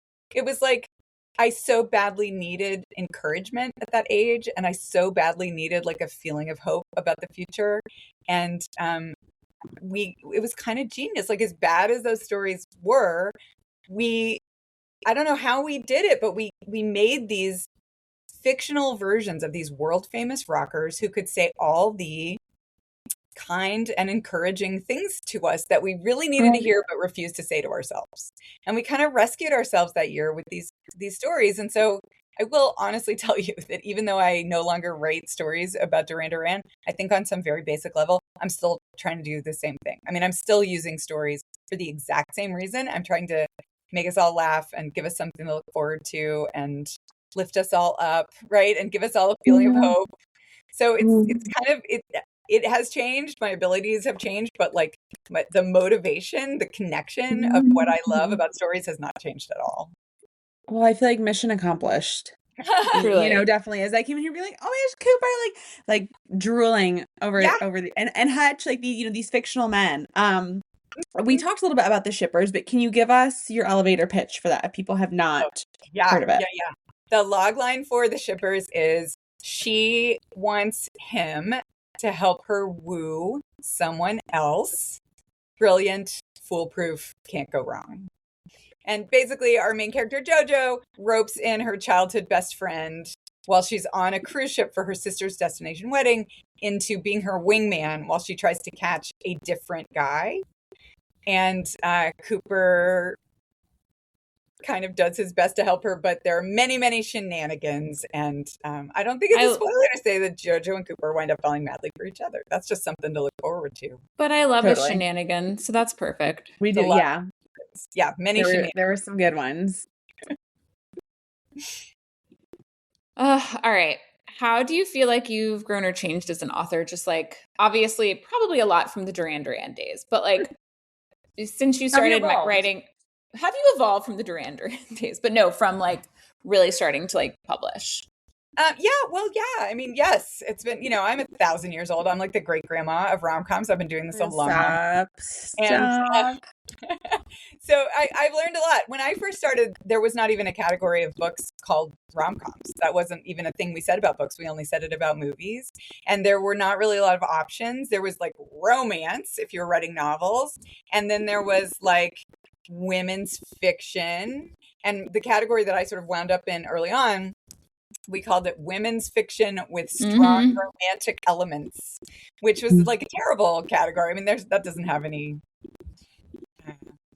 I so badly needed encouragement at that age, and I so badly needed like a feeling of hope about the future. And it was kind of genius. Like, as bad as those stories were, I don't know how we did it, but we made these fictional versions of these world famous rockers who could say all the kind and encouraging things to us that we really needed to hear but refused to say to ourselves. And we kind of rescued ourselves that year with these stories. And so I will honestly tell you that even though I no longer write stories about Duran Duran, I think on some very basic level, I'm still trying to do the same thing. I mean, I'm still using stories for the exact same reason. I'm trying to make us all laugh and give us something to look forward to and lift us all up, right? And give us all a feeling of hope. So it's kind of, it has changed. My abilities have changed, but like the motivation, the connection of what I love about stories has not changed at all. Well, I feel like mission accomplished. You know, definitely. As I came in here, be like, oh my gosh, Cooper, like drooling over the and Hutch, like these fictional men. We talked a little bit about the shippers, but can you give us your elevator pitch for that if people have not heard of it? Yeah. The log line for the shippers is she wants him to help her woo someone else. Brilliant, foolproof, can't go wrong. And basically, our main character, Jojo, ropes in her childhood best friend while she's on a cruise ship for her sister's destination wedding into being her wingman while she tries to catch a different guy. And Cooper kind of does his best to help her, but there are many, many shenanigans. And I don't think it's a spoiler to say that Jojo and Cooper wind up falling madly for each other. That's just something to look forward to. But I love a shenanigan, so that's perfect. We do, yeah. Yeah, many shenanigans. There were some good ones. All right. How do you feel like you've grown or changed as an author? Just like, obviously, probably a lot from the Duran Duran days, but like, since you started writing, have you evolved from the Duran Duran days? But no, from like really starting to like publish. I mean, yes, it's been, I'm 1,000 years old. I'm like the great grandma of rom-coms. I've been doing this a long time. And so I've learned a lot. When I first started, there was not even a category of books called rom-coms. That wasn't even a thing we said about books. We only said it about movies. And there were not really a lot of options. There was like romance, if you were writing novels. And then there was like women's fiction. And the category that I sort of wound up in early on, we called it women's fiction with strong romantic elements, which was like a terrible category. I mean, that doesn't have any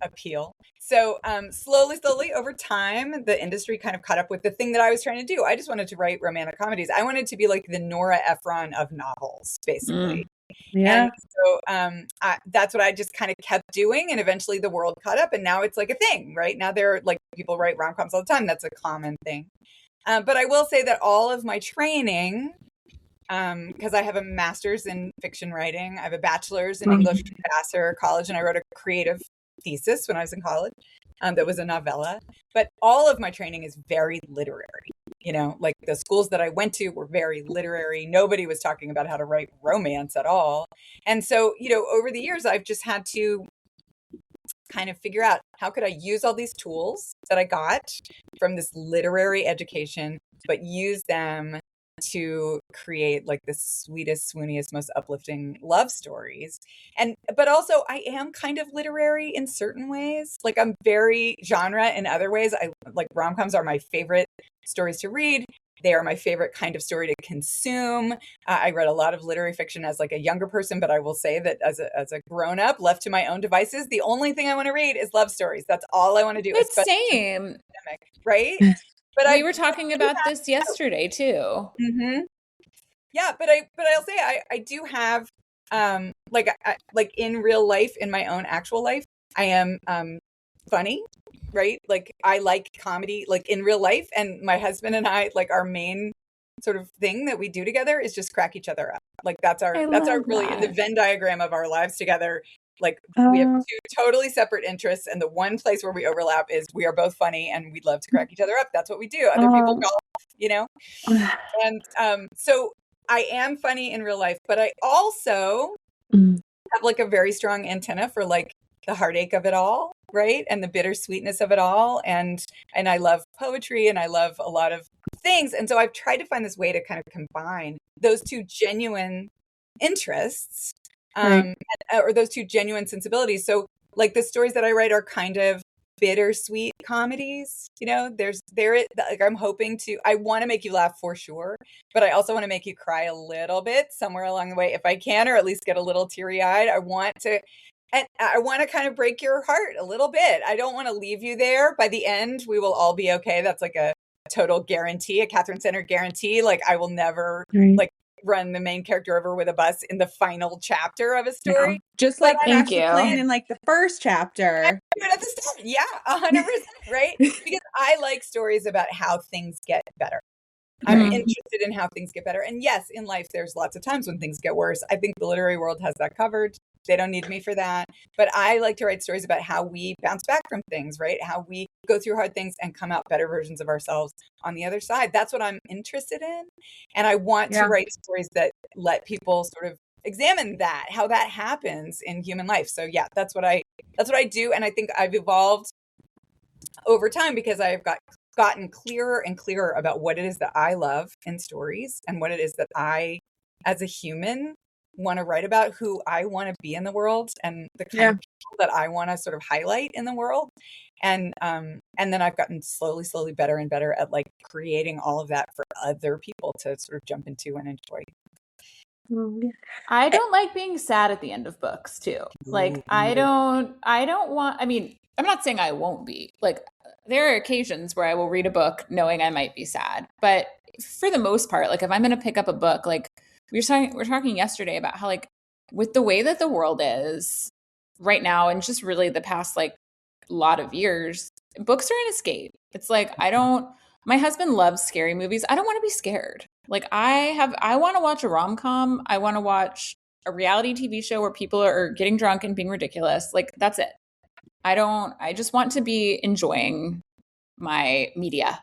appeal. So slowly over time, the industry kind of caught up with the thing that I was trying to do. I just wanted to write romantic comedies. I wanted to be like the Nora Ephron of novels, basically. Yeah. And so that's what I just kind of kept doing. And eventually the world caught up, and now it's like a thing, right? Now they're like, people write rom-coms all the time. That's a common thing. But I will say that all of my training, because I have a master's in fiction writing, I have a bachelor's in English from Vassar College, and I wrote a creative thesis when I was in college that was a novella. But all of my training is very literary. Like the schools that I went to were very literary. Nobody was talking about how to write romance at all. And so, over the years, I've just had to kind of figure out how could I use all these tools that I got from this literary education, but use them to create like the sweetest, swooniest, most uplifting love stories. But also I am kind of literary in certain ways. Like I'm very genre in other ways. I like rom-coms are my favorite stories to read. They are my favorite kind of story to consume. I read a lot of literary fiction as like a younger person, but I will say that as a grown up, left to my own devices, the only thing I want to read is love stories. That's all I want to do. It's same. Right? But We were talking about this yesterday too. Mm-hmm. Yeah, but I'll say I do have like in real life, in my own actual life, I am funny, right? Like I like comedy, like in real life, and my husband and I, like our main sort of thing that we do together is just crack each other up. Like that's our really in the Venn diagram of our lives together. Like we have two totally separate interests, and the one place where we overlap is we are both funny and we love to crack each other up. That's what we do. Other people golf, you know? And so I am funny in real life, but I also have like a very strong antenna for like the heartache of it all, right? And the bittersweetness of it all. And I love poetry and I love a lot of things. And so I've tried to find this way to kind of combine those two genuine interests, or those two genuine sensibilities. So like the stories that I write are kind of bittersweet comedies, you know, like I'm hoping I want to make you laugh for sure, but I also want to make you cry a little bit somewhere along the way if I can, or at least get a little teary-eyed. I want to kind of break your heart a little bit. I don't want to leave you there. By the end, we will all be okay. That's like a total guarantee, a Katherine Center guarantee. Like I will never like run the main character over with a bus in the final chapter of a story. Just like Crash the Plane in like the first chapter. At the start. Yeah, 100%, right? Because I like stories about how things get better. I'm interested in how things get better. And yes, in life, there's lots of times when things get worse. I think the literary world has that covered. They don't need me for that. But I like to write stories about how we bounce back from things, right? How we go through hard things and come out better versions of ourselves on the other side. That's what I'm interested in. And I want to write stories that let people sort of examine that, how that happens in human life. So yeah, that's what I do. And I think I've evolved over time because I've gotten clearer and clearer about what it is that I love in stories and what it is that I, as a human, want to write about, who I want to be in the world, and the kind of people that I want to sort of highlight in the world. And then I've gotten slowly better and better at like creating all of that for other people to sort of jump into and enjoy. I don't like being sad at the end of books too. Like I don't want, I mean, I'm not saying I won't be. Like there are occasions where I will read a book knowing I might be sad, but for the most part, like if I'm going to pick up a book, like we're talking yesterday about how like with the way that the world is right now and just really the past like lot of years, books are an escape. It's like my husband loves scary movies. I don't want to be scared. Like I want to watch a rom-com. I want to watch a reality TV show where people are getting drunk and being ridiculous. Like that's it. I just want to be enjoying my media.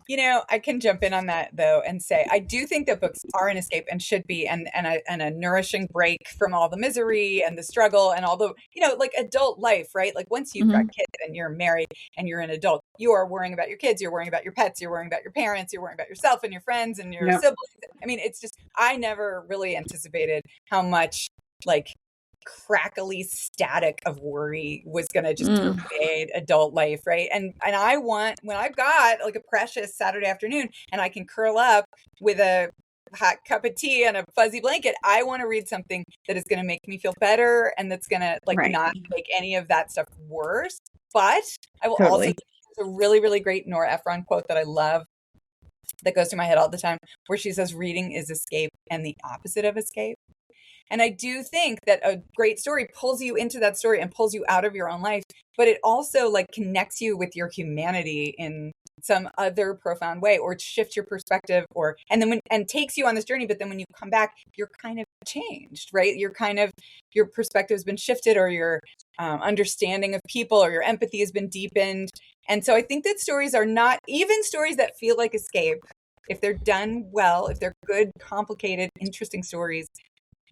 You know, I can jump in on that though and say I do think that books are an escape and should be, and a nourishing break from all the misery and the struggle and all the, you know, like adult life, right? Like once you've got kids and you're married and you're an adult, you are worrying about your kids, you're worrying about your pets, you're worrying about your parents, you're worrying about yourself and your friends and your siblings. I mean, it's just, I never really anticipated how much like crackly static of worry was going to just pervade adult life, right? And I want, when I've got like a precious Saturday afternoon and I can curl up with a hot cup of tea and a fuzzy blanket, I want to read something that is going to make me feel better and that's going to like not make any of that stuff worse. But I will also, there's a really, really great Nora Ephron quote that I love that goes through my head all the time, where she says, reading is escape and the opposite of escape. And I do think that a great story pulls you into that story and pulls you out of your own life, but it also like connects you with your humanity in some other profound way, or shifts your perspective, and takes you on this journey. But then when you come back, you're kind of changed, right? Your perspective has been shifted, or your understanding of people or your empathy has been deepened. And so I think that stories are not, even stories that feel like escape, if they're done well, if they're good, complicated, interesting stories,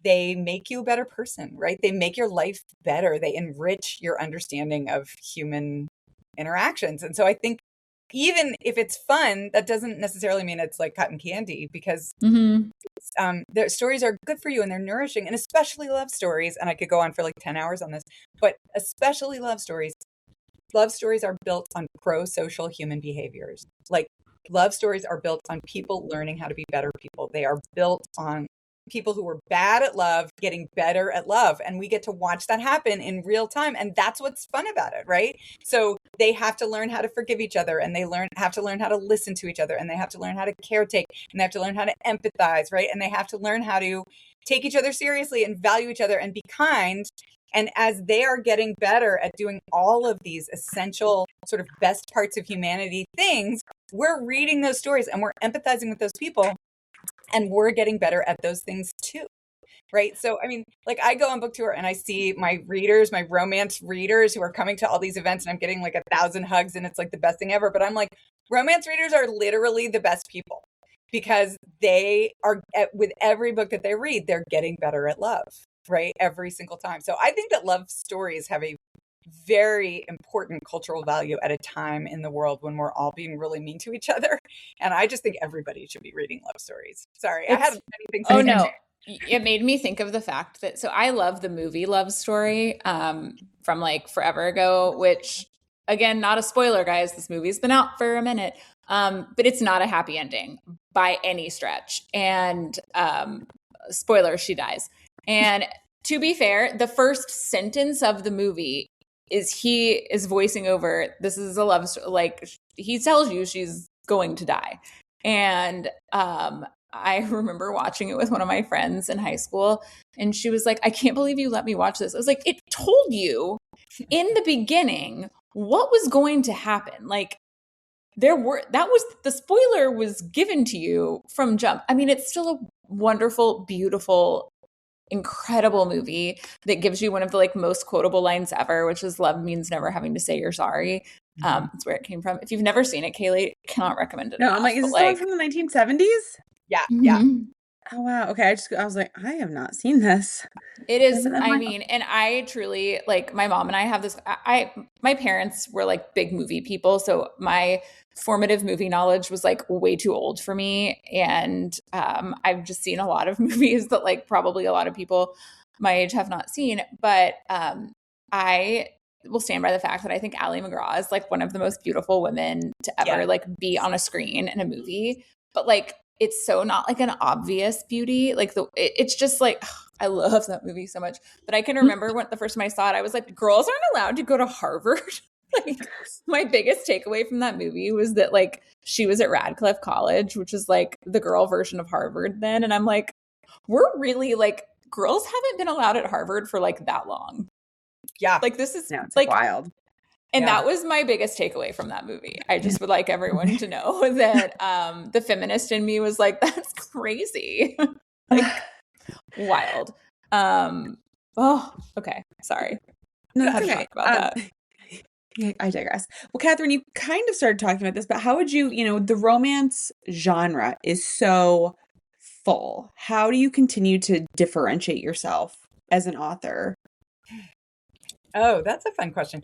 they make you a better person, right? They make your life better. They enrich your understanding of human interactions. And so I think even if it's fun, that doesn't necessarily mean it's like cotton candy, because their stories are good for you and they're nourishing, and especially love stories. And I could go on for like 10 hours on this, but especially love stories. Love stories are built on pro-social human behaviors. Like love stories are built on people learning how to be better people. They are built on people who were bad at love getting better at love, and we get to watch that happen in real time, and that's what's fun about it, right? So they have to learn how to forgive each other, and they have to learn how to listen to each other, and they have to learn how to caretake, and they have to learn how to empathize, right? And they have to learn how to take each other seriously and value each other and be kind. And as they are getting better at doing all of these essential sort of best parts of humanity things, we're reading those stories and we're empathizing with those people, and we're getting better at those things too. Right. So, I mean, like I go on book tour and I see my readers, my romance readers who are coming to all these events, and I'm getting like 1,000 hugs and it's like the best thing ever. But I'm like, romance readers are literally the best people, because they are, with every book that they read, they're getting better at love, right? Every single time. So I think that love stories have a very important cultural value at a time in the world when we're all being really mean to each other. And I just think everybody should be reading love stories. Sorry, I had many things. Oh no, it made me think of the fact that, so I love the movie Love Story from like forever ago, which again, not a spoiler, guys, this movie's been out for a minute, but it's not a happy ending by any stretch. And spoiler, she dies. And to be fair, the first sentence of the movie is he is voicing over, this is a love story, like he tells you she's going to die. And I remember watching it with one of my friends in high school, and she was like, I can't believe you let me watch this. I was like, it told you in the beginning what was going to happen. Like the spoiler was given to you from jump. I mean, it's still a wonderful, beautiful, incredible movie that gives you one of the like most quotable lines ever, which is love means never having to say you're sorry. That's where it came from. If you've never seen it, Kailey, cannot recommend it. No, I'm like, is this the one from the 1970s? Yeah. Mm-hmm. Yeah. Oh wow. Okay. I was like, I have not seen this. It is, I mean, and I truly, like, my mom and I have this, my parents were like big movie people. So my formative movie knowledge was like way too old for me. And I've just seen a lot of movies that like probably a lot of people my age have not seen. But I will stand by the fact that I think Ali McGraw is like one of the most beautiful women to ever like be on a screen in a movie. But like, it's so not like an obvious beauty. Like it's just like, I love that movie so much. But I can remember when the first time I saw it, I was like, girls aren't allowed to go to Harvard. Like my biggest takeaway from that movie was that like she was at Radcliffe College, which is like the girl version of Harvard then. And I'm like, we're really like, girls haven't been allowed at Harvard for like that long. Yeah. Like this is it's like wild. And that was my biggest takeaway from that movie. I just would like everyone to know that the feminist in me was like, that's crazy. Like, wild. Oh, okay. Sorry. No, that's okay. About that. Yeah, I digress. Well, Katherine, you kind of started talking about this, but how would you, the romance genre is so full. How do you continue to differentiate yourself as an author? Oh, that's a fun question.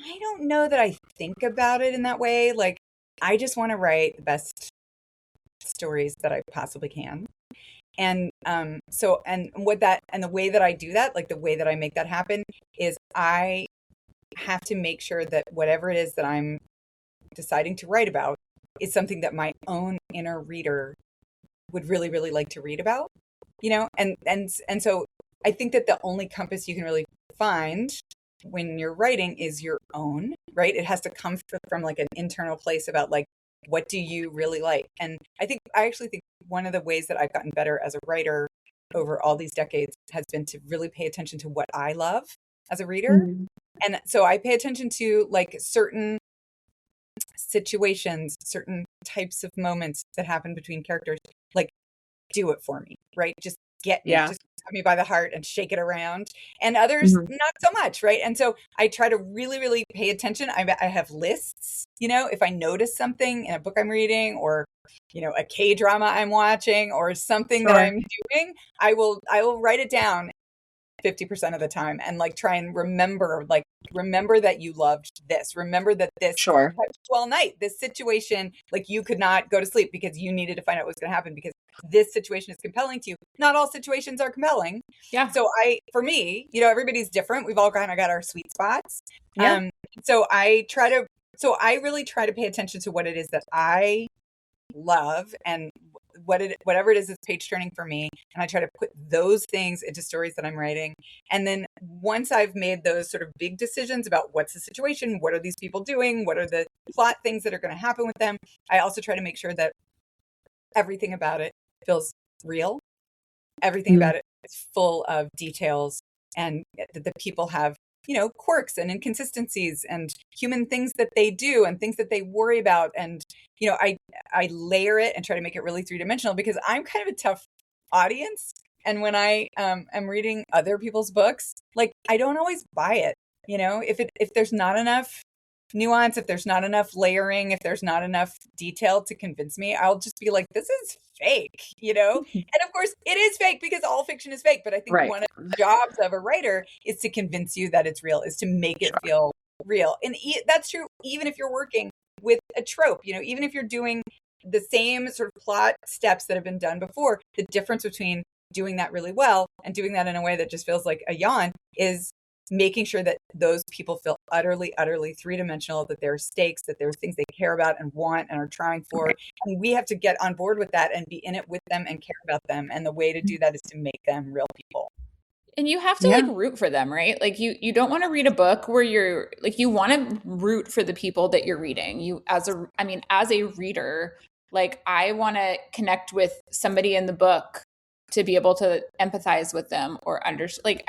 I don't know that I think about it in that way. Like, I just want to write the best stories that I possibly can. And the way that I do that, like the way that I make that happen is I have to make sure that whatever it is that I'm deciding to write about is something that my own inner reader would really, really like to read about, and so I think that the only compass you can really find when you're writing is your own, right? It has to come from like an internal place about like, what do you really like? And I actually think one of the ways that I've gotten better as a writer over all these decades has been to really pay attention to what I love as a reader. Mm-hmm. And so I pay attention to like certain situations, certain types of moments that happen between characters, like do it for me, right? Just get me, just grab me by the heart and shake it around. And others, not so much, right? And so I try to really, really pay attention. I have lists, if I notice something in a book I'm reading or, a K-drama I'm watching or something that I'm doing, I will write it down 50% of the time and like try and remember that you loved this. Remember that this kept you all night. This situation, like you could not go to sleep because you needed to find out what was going to happen because this situation is compelling to you. Not all situations are compelling. Yeah. So for me, everybody's different. We've all kind of got our sweet spots. Yeah. So I try to So I really try to pay attention to what it is that I love and whatever it is that's page turning for me. And I try to put those things into stories that I'm writing. And then once I've made those sort of big decisions about what's the situation, what are these people doing, what are the plot things that are going to happen with them, I also try to make sure that everything about it feels real. Everything about it is full of details, and that the people have, quirks and inconsistencies and human things that they do and things that they worry about. And, I layer it and try to make it really three-dimensional, because I'm kind of a tough audience. And when I am reading other people's books, like, I don't always buy it. If there's not enough nuance, if there's not enough layering, if there's not enough detail to convince me, I'll just be like, this is fake, And of course it is fake, because all fiction is fake. But I think one of the jobs of a writer is to convince you that it's real, is to make it feel real. And that's true even if you're working with a trope, even if you're doing the same sort of plot steps that have been done before. The difference between doing that really well and doing that in a way that just feels like a yawn is making sure that those people feel utterly, utterly three-dimensional, that there are stakes, that there are things they care about and want and are trying for. And we have to get on board with that and be in it with them and care about them. And the way to do that is to make them real people. And you have to like root for them, right? Like you don't want to read a book where you're like, you want to root for the people that you're reading. As a reader, like, I want to connect with somebody in the book to be able to empathize with them or I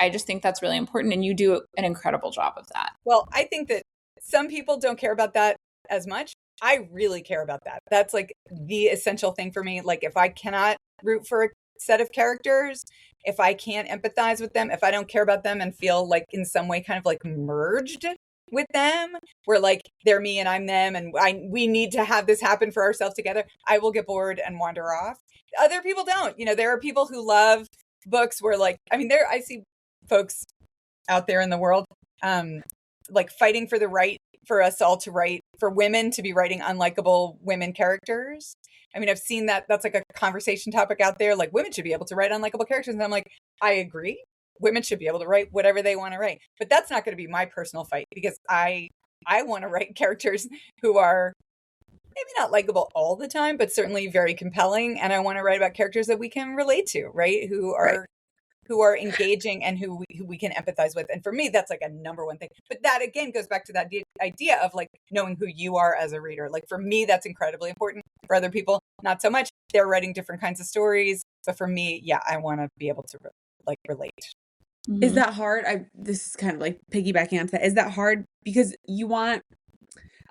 just think that's really important. And you do an incredible job of that. Well, I think that some people don't care about that as much. I really care about that. That's like the essential thing for me. Like, if I cannot root for a set of characters, if I can't empathize with them, if I don't care about them and feel like in some way kind of like merged with them, where like they're me and I'm them, and we need to have this happen for ourselves together, I will get bored and wander off. Other people don't. There are people who love books where, like, I see folks out there in the world, like, fighting for the right for us all to write, for women to be writing unlikable women characters. I've seen that. That's like a conversation topic out there. Like, women should be able to write unlikable characters. And I'm like, I agree. Women should be able to write whatever they want to write. But that's not going to be my personal fight, because I want to write characters who are maybe not likable all the time, but certainly very compelling. And I want to write about characters that we can relate to, right? Who are engaging and who we can empathize with. And for me, that's like a number one thing. But that again goes back to that idea of like knowing who you are as a reader. Like, for me, that's incredibly important. For other people, not so much. They're writing different kinds of stories. But for me, yeah, I want to be able to like relate. Mm-hmm. Is that hard? This is kind of like piggybacking onto that. Is that hard? Because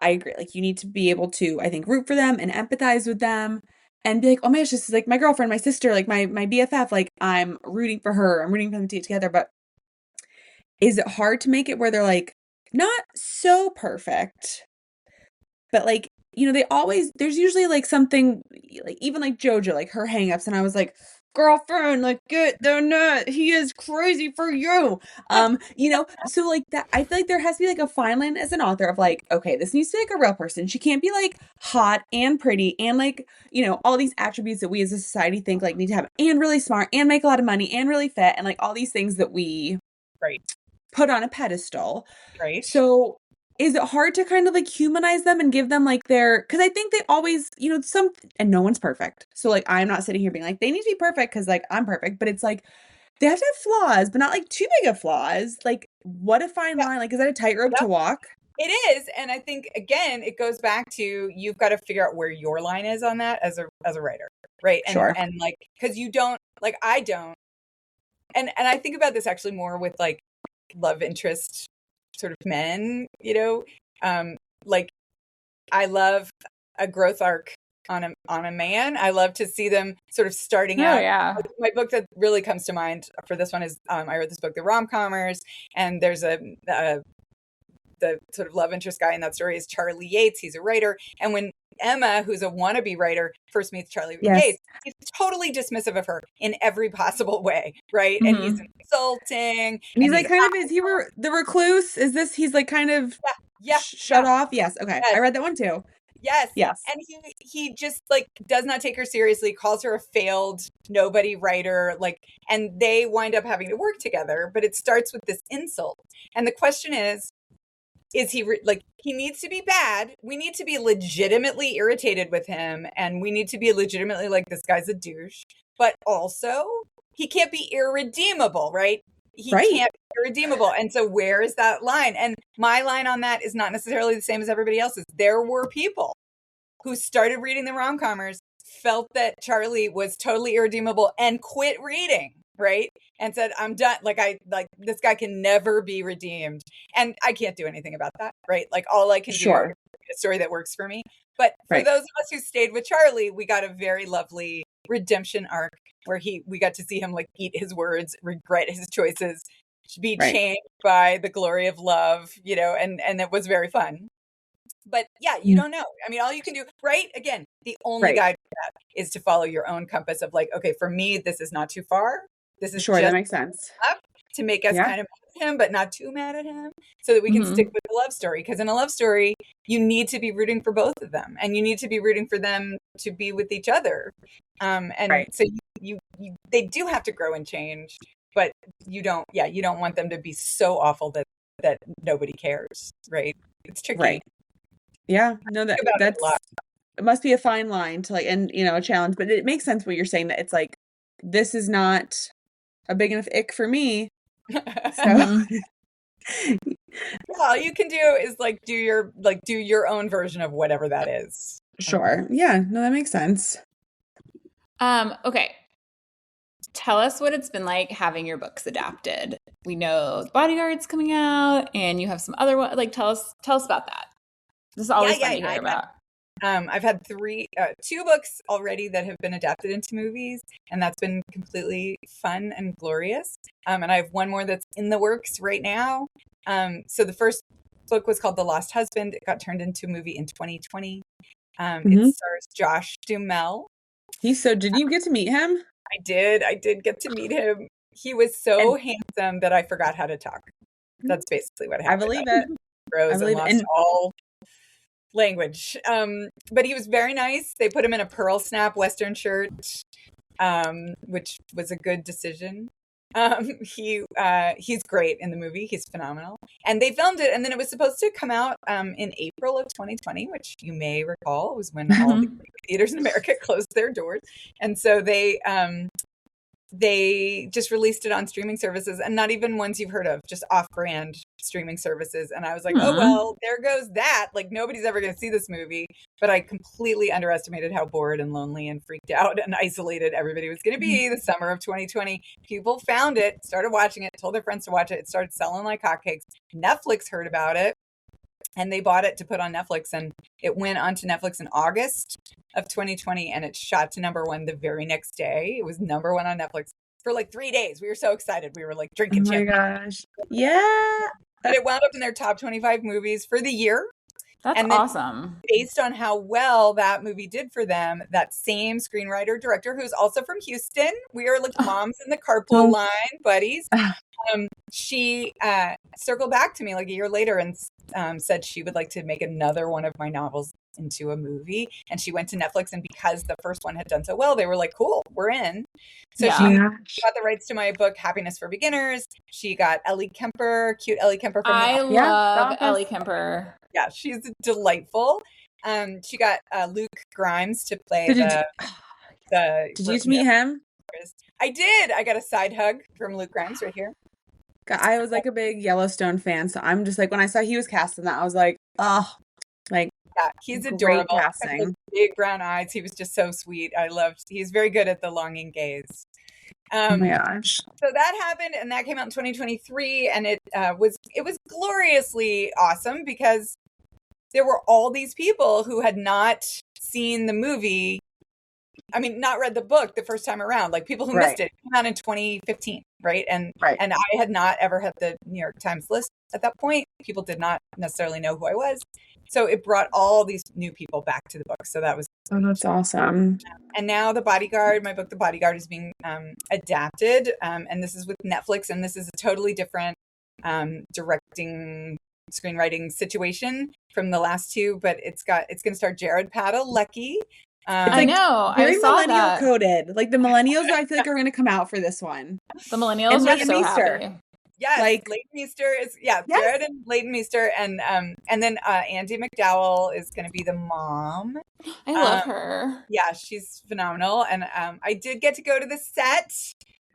I agree. Like, you need to be able to, I think, root for them and empathize with them and be like, oh my gosh, this is like my girlfriend, my sister, like my BFF. Like, I'm rooting for her. I'm rooting for them to get together. But is it hard to make it where they're like not so perfect, but like, there's usually like something, like even like JoJo, like her hangups. And I was like, girlfriend, like, get the nut. He is crazy for you. So like that, I feel like there has to be like a fine line as an author of like, okay, this needs to be like a real person. She can't be like hot and pretty and like, all these attributes that we as a society think like need to have, and really smart and make a lot of money and really fit and like all these things that we put on a pedestal. Right. So is it hard to kind of like humanize them and give them like because I think they always, and no one's perfect. So like, I'm not sitting here being like, they need to be perfect because like I'm perfect, but it's like, they have to have flaws, but not like too big of flaws. Like, what a fine line. Like, is that a tightrope to walk? It is. And I think, again, it goes back to, you've got to figure out where your line is on that as a writer. Right. And, sure. And like, because you don't, like, I don't. And I think about this actually more with like love interest sort of men, like, I love a growth arc on a man. I love to see them sort of starting out. Yeah. My book that really comes to mind for this one is, I wrote this book, The Rom-Commers, and there's the sort of love interest guy in that story is Charlie Yates. He's a writer. And when Emma, who's a wannabe writer, first meets Charlie Yates, he's totally dismissive of her in every possible way, right? Mm-hmm. And he's insulting. And he's like kind of, is he the recluse? Is this, he's like kind of shut off? Yes. Okay. Yes. I read that one too. Yes. And he just like does not take her seriously, calls her a failed nobody writer, like, and they wind up having to work together, but it starts with this insult. And the question is, is he like, he needs to be bad. We need to be legitimately irritated with him, and we need to be legitimately like, this guy's a douche. But also, he can't be irredeemable, right? He can't be irredeemable. And so where is that line? And my line on that is not necessarily the same as everybody else's. There were people who started reading the rom-commers, felt that Charlie was totally irredeemable, and quit reading, right? And said, I'm done. Like, this guy can never be redeemed. And I can't do anything about that, right? Like, all I can do is a story that works for me. But for those of us who stayed with Charlie, we got a very lovely redemption arc where we got to see him like eat his words, regret his choices, be changed by the glory of love, you know, and it was very fun. But yeah, you don't know. I mean, all you can do, right? Again, the only guide for that is to follow your own compass of like, okay, for me, this is not too far. This is just that makes sense. enough to make us kind of mad at him, but not too mad at him, so that we can stick with the love story. Because in a love story, you need to be rooting for both of them, and you need to be rooting for them to be with each other. So they do have to grow and change, but you don't want them to be so awful that nobody cares, right? It's tricky. Right. Yeah, no, that's it must be a fine line to like, and you know, a challenge, but it makes sense what you're saying, that it's like, this is not a big enough ick for me. So all you can do is like do your own version of whatever that is. Sure. Yeah, no, that makes sense. Okay. Tell us what it's been like having your books adapted. We know The Bodyguard's coming out, and you have some other one. Like, tell us about that. This is always fun to hear about. I've had two books already that have been adapted into movies, and that's been completely fun and glorious. And I have one more that's in the works right now. So the first book was called The Lost Husband. It got turned into a movie in 2020. It stars Josh Duhamel. Did you get to meet him? I did get to meet him. He was so handsome that I forgot how to talk. That's basically what happened. I believe it. Rose and lost all language. But he was very nice. They put him in a pearl snap Western shirt, which was a good decision. He's great in the movie. He's phenomenal. And they filmed it, and then it was supposed to come out in April of 2020, which you may recall was when all the theaters in America closed their doors. And so they just released it on streaming services, and not even ones you've heard of, just off-brand streaming services. And I was like, oh, well, there goes that. Like, nobody's ever going to see this movie. But I completely underestimated how bored and lonely and freaked out and isolated everybody was going to be the summer of 2020. People found it, started watching it, told their friends to watch it. It started selling like hotcakes. Netflix heard about it, and they bought it to put on Netflix. And it went onto Netflix in August of 2020, and it shot to #1 the very next day. It was #1 on Netflix for like 3 days. We were so excited. We were like drinking champagne. Oh my gosh. Yeah. But it wound up in their top 25 movies for the year. That's awesome. Based on how well that movie did for them, that same screenwriter director, who's also from Houston, we are like moms in the carpool line, buddies. She circled back to me like a year later and said she would like to make another one of my novels into a movie. And she went to Netflix, and because the first one had done so well, they were like, cool, we're in. So she got the rights to my book, Happiness for Beginners. She got Ellie Kemper, cute Ellie Kemper. I love Ellie Kemper. Yeah, she's delightful. She got Luke Grimes to play Did you meet him? I did. I got a side hug from Luke Grimes right here. I was like a big Yellowstone fan, so I'm just like, when I saw he was cast in that, I was like, oh, like, yeah, he's adorable. Casting. Big brown eyes. He was just so sweet. He's very good at the longing gaze. Oh my gosh. So that happened, and that came out in 2023, and it was gloriously awesome because there were all these people who had not seen the movie. I mean, not read the book the first time around, like people who missed it. It came out in 2015, right? And I had not ever had the New York Times list at that point. People did not necessarily know who I was. So it brought all these new people back to the book. So that was that's awesome. And now my book, The Bodyguard, is being adapted. And this is with Netflix, and this is a totally different directing, screenwriting situation from the last two, but it's going to star Jared Padalecki. I know. Very I saw millennial that. coded. Like the millennials, I feel like are going to come out for this one. The millennials are so happy. Yes, Like, Leighton Meester is yes. Jared and Leighton Meester, and then Andy McDowell is going to be the mom. I love her. Yeah, she's phenomenal, and I did get to go to the set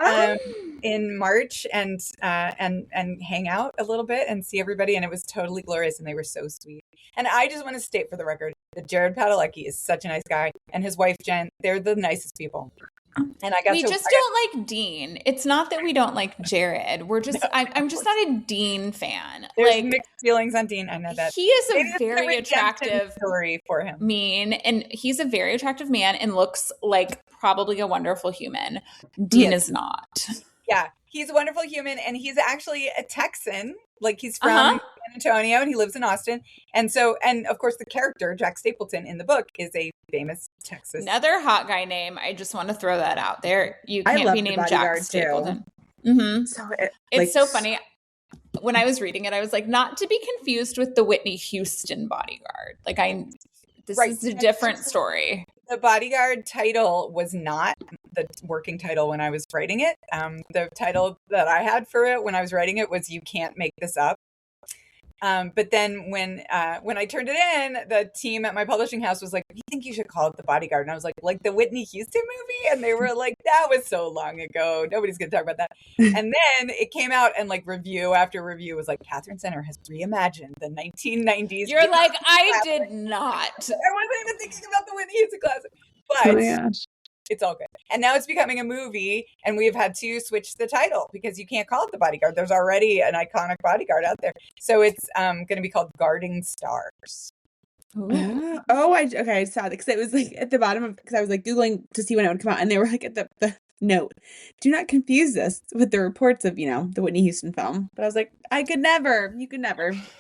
Oh. in March and hang out a little bit and see everybody, and it was totally glorious, and they were so sweet. And I just want to state for the record that Jared Padalecki is such a nice guy, and his wife Jen, they're the nicest people. And We just don't like Dean. It's not that we don't like Jared. We're just I'm just not a Dean fan. There's like mixed feelings on Dean. I know that he is maybe a this is very redemption attractive story for him. and he's a very attractive man and looks like probably a wonderful human. Dean is not. Yeah, he's a wonderful human, and he's actually a Texan. Like, he's from San Antonio, and he lives in Austin. And of course, the character, Jack Stapleton, in the book is a famous Texas. Another hot guy name. I just want to throw that out there. You can't be named Jack Stapleton. Mm-hmm. So it's so funny. When I was reading it, I was like, not to be confused with the Whitney Houston bodyguard. Like, this is a different story. The bodyguard title was not the working title when I was writing it. The title that I had for it when I was writing it was "You Can't Make This Up." But then when I turned it in, the team at my publishing house was like, "We think you should call it The Bodyguard." And I was like the Whitney Houston movie? And they were like, "That was so long ago. Nobody's going to talk about that." And then it came out, and like review after review was like, Katherine Center has reimagined the 1990s. You're like, I did not. I wasn't even thinking about the Whitney Houston classic. But it's all good. And now it's becoming a movie, and we've had to switch the title because you can't call it The Bodyguard. There's already an iconic bodyguard out there. So it's going to be called Guarding Stars. I saw that because it was like at the bottom of, because I was like Googling to see when it would come out, and they were like at the note, do not confuse this with the reports of, the Whitney Houston film. But I was like, you could never.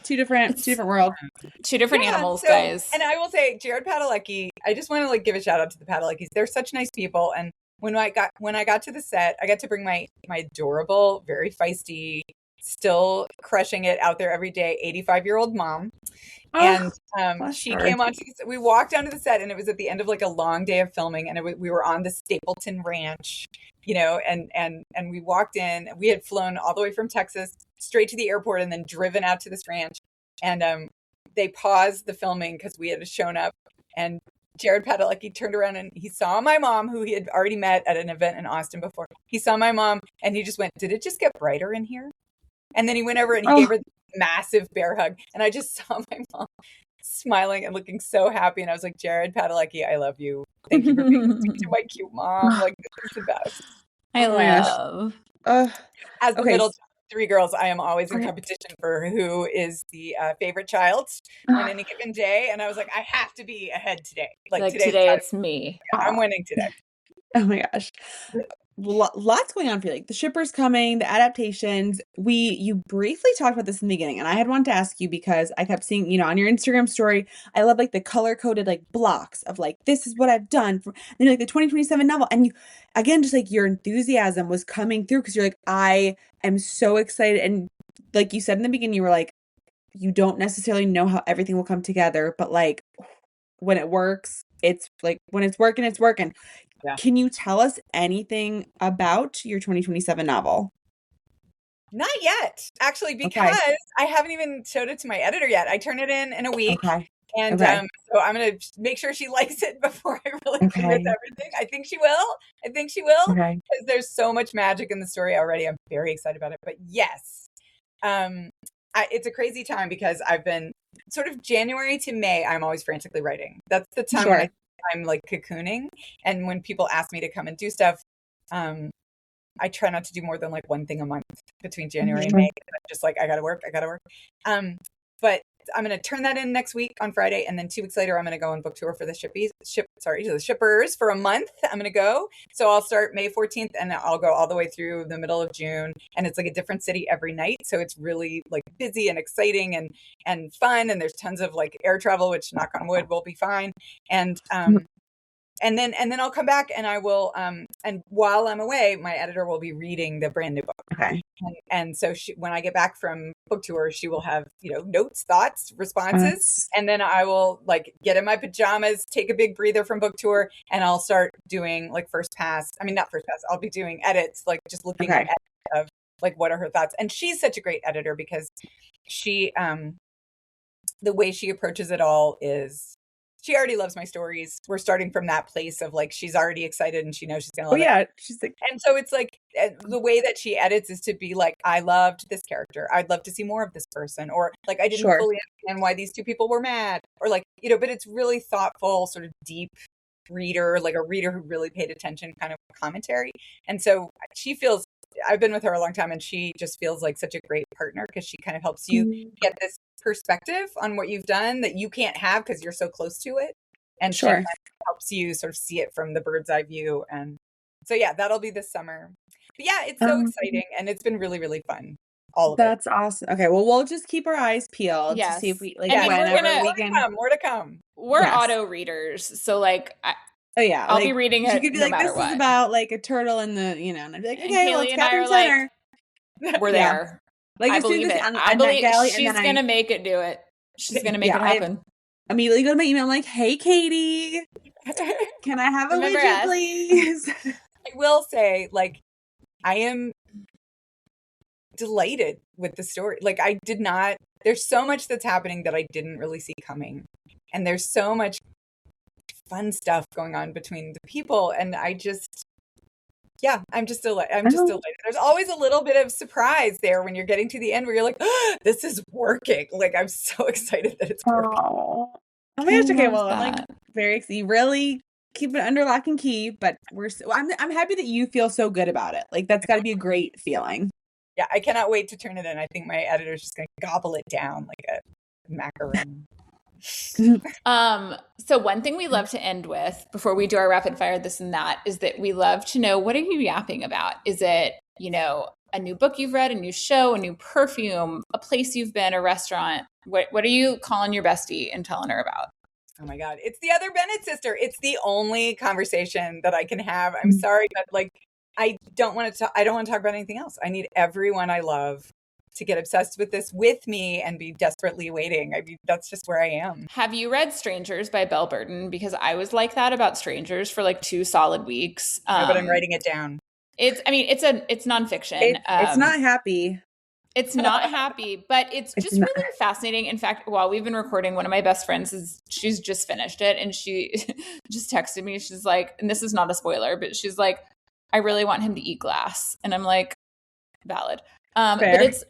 Two different worlds. Two different animals, guys. And I will say, Jared Padalecki, I just want to give a shout out to the Padaleckis. They're such nice people. And when I got to the set, I got to bring my adorable, very feisty, still crushing it out there every day, 85-year-old mom. And she came on. We walked onto the set, and it was at the end of like a long day of filming, and we were on the Stapleton Ranch, and we walked in. We had flown all the way from Texas straight to the airport, and then driven out to this ranch. And they paused the filming because we had shown up, and Jared Padalecki turned around and he saw my mom, who he had already met at an event in Austin before. He saw my mom, and he just went, "Did it just get brighter in here?" And then he went over and he gave her this massive bear hug. And I just saw my mom smiling and looking so happy. And I was like, Jared Padalecki, I love you. Thank you for being sweet to my cute mom. Like, this is the best. I love. As the middle three girls, I am always in competition for who is the favorite child on any given day. And I was like, I have to be ahead today. Like today it's me. Yeah, I'm winning today. Oh my gosh. Lots going on for you, like the shippers coming, the adaptations. You briefly talked about this in the beginning, and I had wanted to ask you because I kept seeing, on your Instagram story, I love like the color coded like blocks of like, this is what I've done for, then like the 2027 novel. And you, again, just like your enthusiasm was coming through because you're like, I am so excited. And like you said in the beginning, you were like, you don't necessarily know how everything will come together, but like when it works, it's like when it's working, it's working. Yeah. Can you tell us anything about your 2027 novel? Not yet, actually, because I haven't even showed it to my editor yet. I turn it in a week. And so I'm going to make sure she likes it before I really commit to everything. I think she will. Because there's so much magic in the story already. I'm very excited about it. But yes, it's a crazy time because I've been sort of January to May, I'm always frantically writing. That's the time when I'm like cocooning. And when people ask me to come and do stuff, I try not to do more than like one thing a month between January and May. I'm just like, I gotta work. But I'm going to turn that in next week on Friday. And then 2 weeks later, I'm going to go on book tour for the shippers for a month. I'm going to go. So I'll start May 14th and I'll go all the way through the middle of June. And it's like a different city every night. So it's really like busy and exciting and fun. And there's tons of like air travel, which knock on wood will be fine. And then I'll come back and I will, and while I'm away, my editor will be reading the brand new book. Okay. And so when I get back from book tour, she will have, notes, thoughts, responses. And then I will like get in my pajamas, take a big breather from book tour, and I'll start doing like not first pass. I'll be doing edits, like just looking at edits of like, what are her thoughts? And she's such a great editor because she, the way she approaches it all is she already loves my stories. We're starting from that place of like, she's already excited and she knows she's going to love it. Yeah. She's like, and so it's like the way that she edits is to be like, I loved this character. I'd love to see more of this person. Or like, I didn't fully understand why these two people were mad. Or like, but it's really thoughtful, sort of deep reader, like a reader who really paid attention kind of commentary. And so she feels, I've been with her a long time and she just feels like such a great partner because she kind of helps you get this perspective on what you've done that you can't have because you're so close to it. And she kind of helps you sort of see it from the bird's eye view. And so, yeah, that'll be this summer. But yeah, it's so exciting and it's been really, really fun. All of That's awesome. Okay, well, we'll just keep our eyes peeled to see if we like whenever we can. More to come. We're auto readers, so like, I'll be reading it. She could be no like, matter "This what. is about like a turtle in the," and I'd be like, And "Okay, well, Kailey it's and I Katherine are Center." like, we're there. Like, I as soon believe as it. on I believe NetGalley, she's gonna make it do it. She's gonna make it happen. I immediately go to my email. I'm like, "Hey, Katie, can I have a widget, please?" I will say, like, I am delighted with the story. Like, I did not. There's so much that's happening that I didn't really see coming, and there's so much fun stuff going on between the people, and I just. Yeah, I'm just delighted. There's always a little bit of surprise there when you're getting to the end where you're like, oh, this is working. Like, I'm so excited that it's working. Oh my gosh. Okay, well, I'm like very excited. You really keep it under lock and key, but I'm happy that you feel so good about it. Like, that's got to be a great feeling. Yeah, I cannot wait to turn it in. I think my editor's just going to gobble it down like a macaroon. So one thing we love to end with before we do our rapid fire this and that is that we love to know, what are you yapping about? Is it, a new book you've read, a new show, a new perfume, a place you've been, a restaurant? What are you calling your bestie and telling her about? Oh my God. It's the other Bennett sister. It's the only conversation that I can have. I'm sorry, but like, I don't want to talk about anything else. I need everyone I love to get obsessed with this with me and be desperately waiting. I mean, that's just where I am. Have you read Strangers by Belle Burton? Because I was like that about Strangers for like 2 solid weeks. No, but I'm writing it down. It's nonfiction. It's not happy. It's not happy, but it's just really fascinating. In fact, while we've been recording, one of my best friends she's just finished it and she just texted me. She's like, and this is not a spoiler, but she's like, I really want him to eat glass. And I'm like, valid. But it's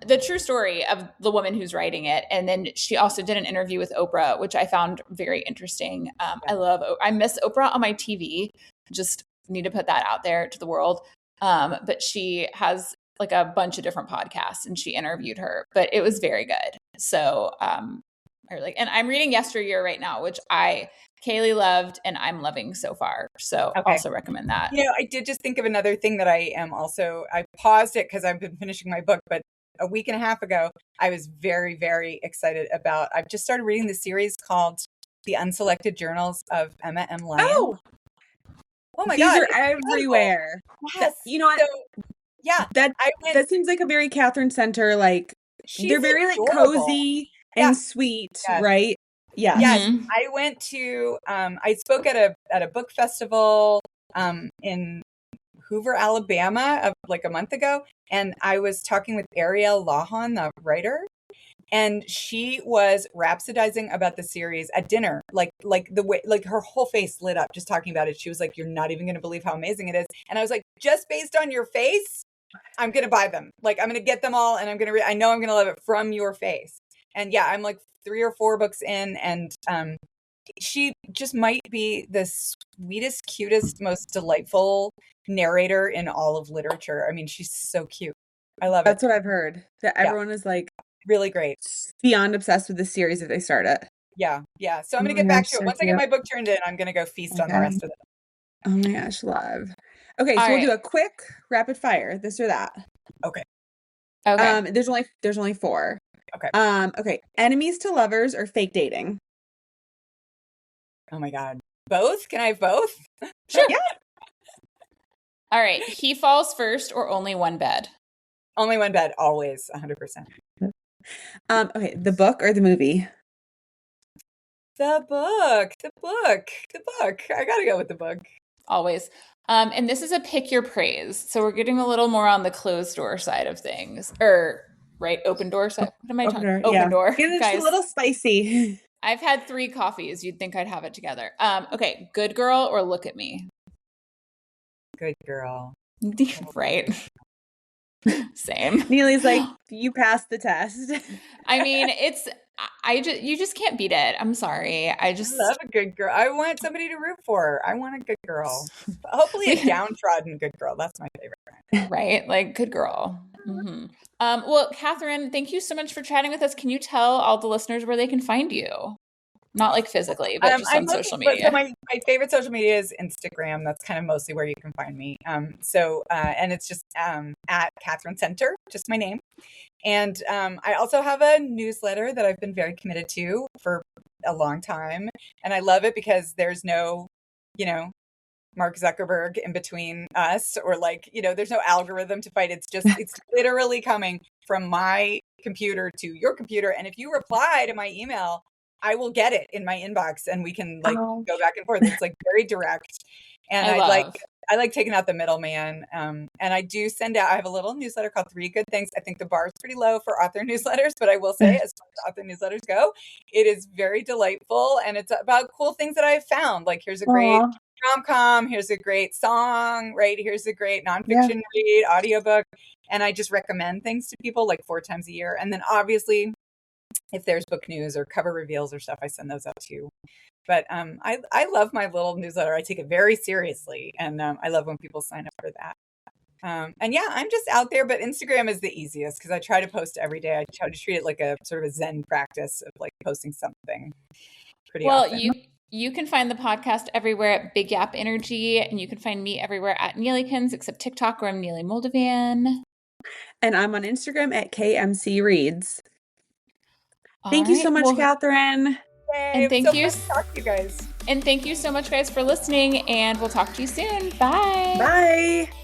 the true story of the woman who's writing it. And then she also did an interview with Oprah, which I found very interesting. I miss Oprah on my TV. Just need to put that out there to the world. But she has like a bunch of different podcasts and she interviewed her, but it was very good. So, and I'm reading Yesteryear right now, which Kailey loved and I'm loving so far. So also recommend that. I did just think of another thing that I paused it because I've been finishing my book, but a week and a half ago, I was very, very excited about, I've just started reading the series called The Unselected Journals of Emma M. Lyon. Oh my God. These are everywhere. Yes. You know what? So, yeah. That seems like a very Katherine Center, like, they're very adorable. like cozy and sweet, right? Yeah. Yes. Mm-hmm. I went to, I spoke at a book festival in Hoover, Alabama, like a month ago. And I was talking with Ariel Lawhon, the writer, and she was rhapsodizing about the series at dinner. Like the way, like her whole face lit up just talking about it. She was like, you're not even going to believe how amazing it is. And I was like, just based on your face, I'm going to buy them. Like, I'm going to get them all. And I'm going to I know I'm going to love it from your face. And yeah, I'm like 3 or 4 books in, and she just might be the sweetest, cutest, most delightful narrator in all of literature. I mean, she's so cute. I love it. That's what I've heard. That everyone is like really great, beyond obsessed with this series if they start it. Yeah. So I'm going to get back to it. Once I get my book turned in, I'm going to go feast on the rest of it. Oh my gosh, love. Okay, so we'll do a quick rapid fire, this or that. Okay. There's only 4. Okay. Enemies to lovers or fake dating? Oh my God. Both? Can I have both? Sure. Yeah. All right. He falls first or only one bed? Only one bed, always, 100%. Okay. The book or the movie? The book. I gotta go with the book. Always. And this is a pick your praise. So we're getting a little more on the closed door side of things. Open door side. What am I talking? Open door. It's Guys, a little spicy. I've had 3 coffees. You'd think I'd have it together. Okay, good girl or look at me. Good girl. Right. Same. Neely's like, you passed the test. I mean, you just can't beat it. I'm sorry. I love a good girl. I want somebody to root for. I want a good girl. Hopefully a downtrodden good girl. That's my favorite. Right? Like, good girl. Mm-hmm. Well, Katherine, thank you so much for chatting with us. Can you tell all the listeners where they can find you? Not like physically, but just on social media. So my favorite social media is Instagram. That's kind of mostly where you can find me. And it's just at Katherine Center, just my name. And I also have a newsletter that I've been very committed to for a long time. And I love it because there's no, Mark Zuckerberg in between us, or there's no algorithm to fight. It's literally coming from my computer to your computer. And if you reply to my email, I will get it in my inbox and we can go back and forth. It's very direct. And I like taking out the middleman. And I do send out, I have a little newsletter called 3 Good Things. I think the bar is pretty low for author newsletters, but I will say as far as author newsletters go, it is very delightful. And it's about cool things that I've found. Like, here's a great rom-com, here's a great song, right? Here's a great nonfiction read, audiobook. And I just recommend things to people 4 times a year. And then obviously, if there's book news or cover reveals or stuff, I send those out too. But I love my little newsletter. I take it very seriously. And I love when people sign up for that. And yeah, I'm just out there, but Instagram is the easiest because I try to post every day. I try to treat it like a sort of a Zen practice of posting something pretty often. Well, you can find the podcast everywhere at Big Yap Energy, and you can find me everywhere at Neelykins, except TikTok, where I'm Neely Moldovan. And I'm on Instagram at KMC Reads. Thank you so much, Katherine. Yay, and thank you. Fun to talk to you guys. And thank you so much, guys, for listening. And we'll talk to you soon. Bye. Bye.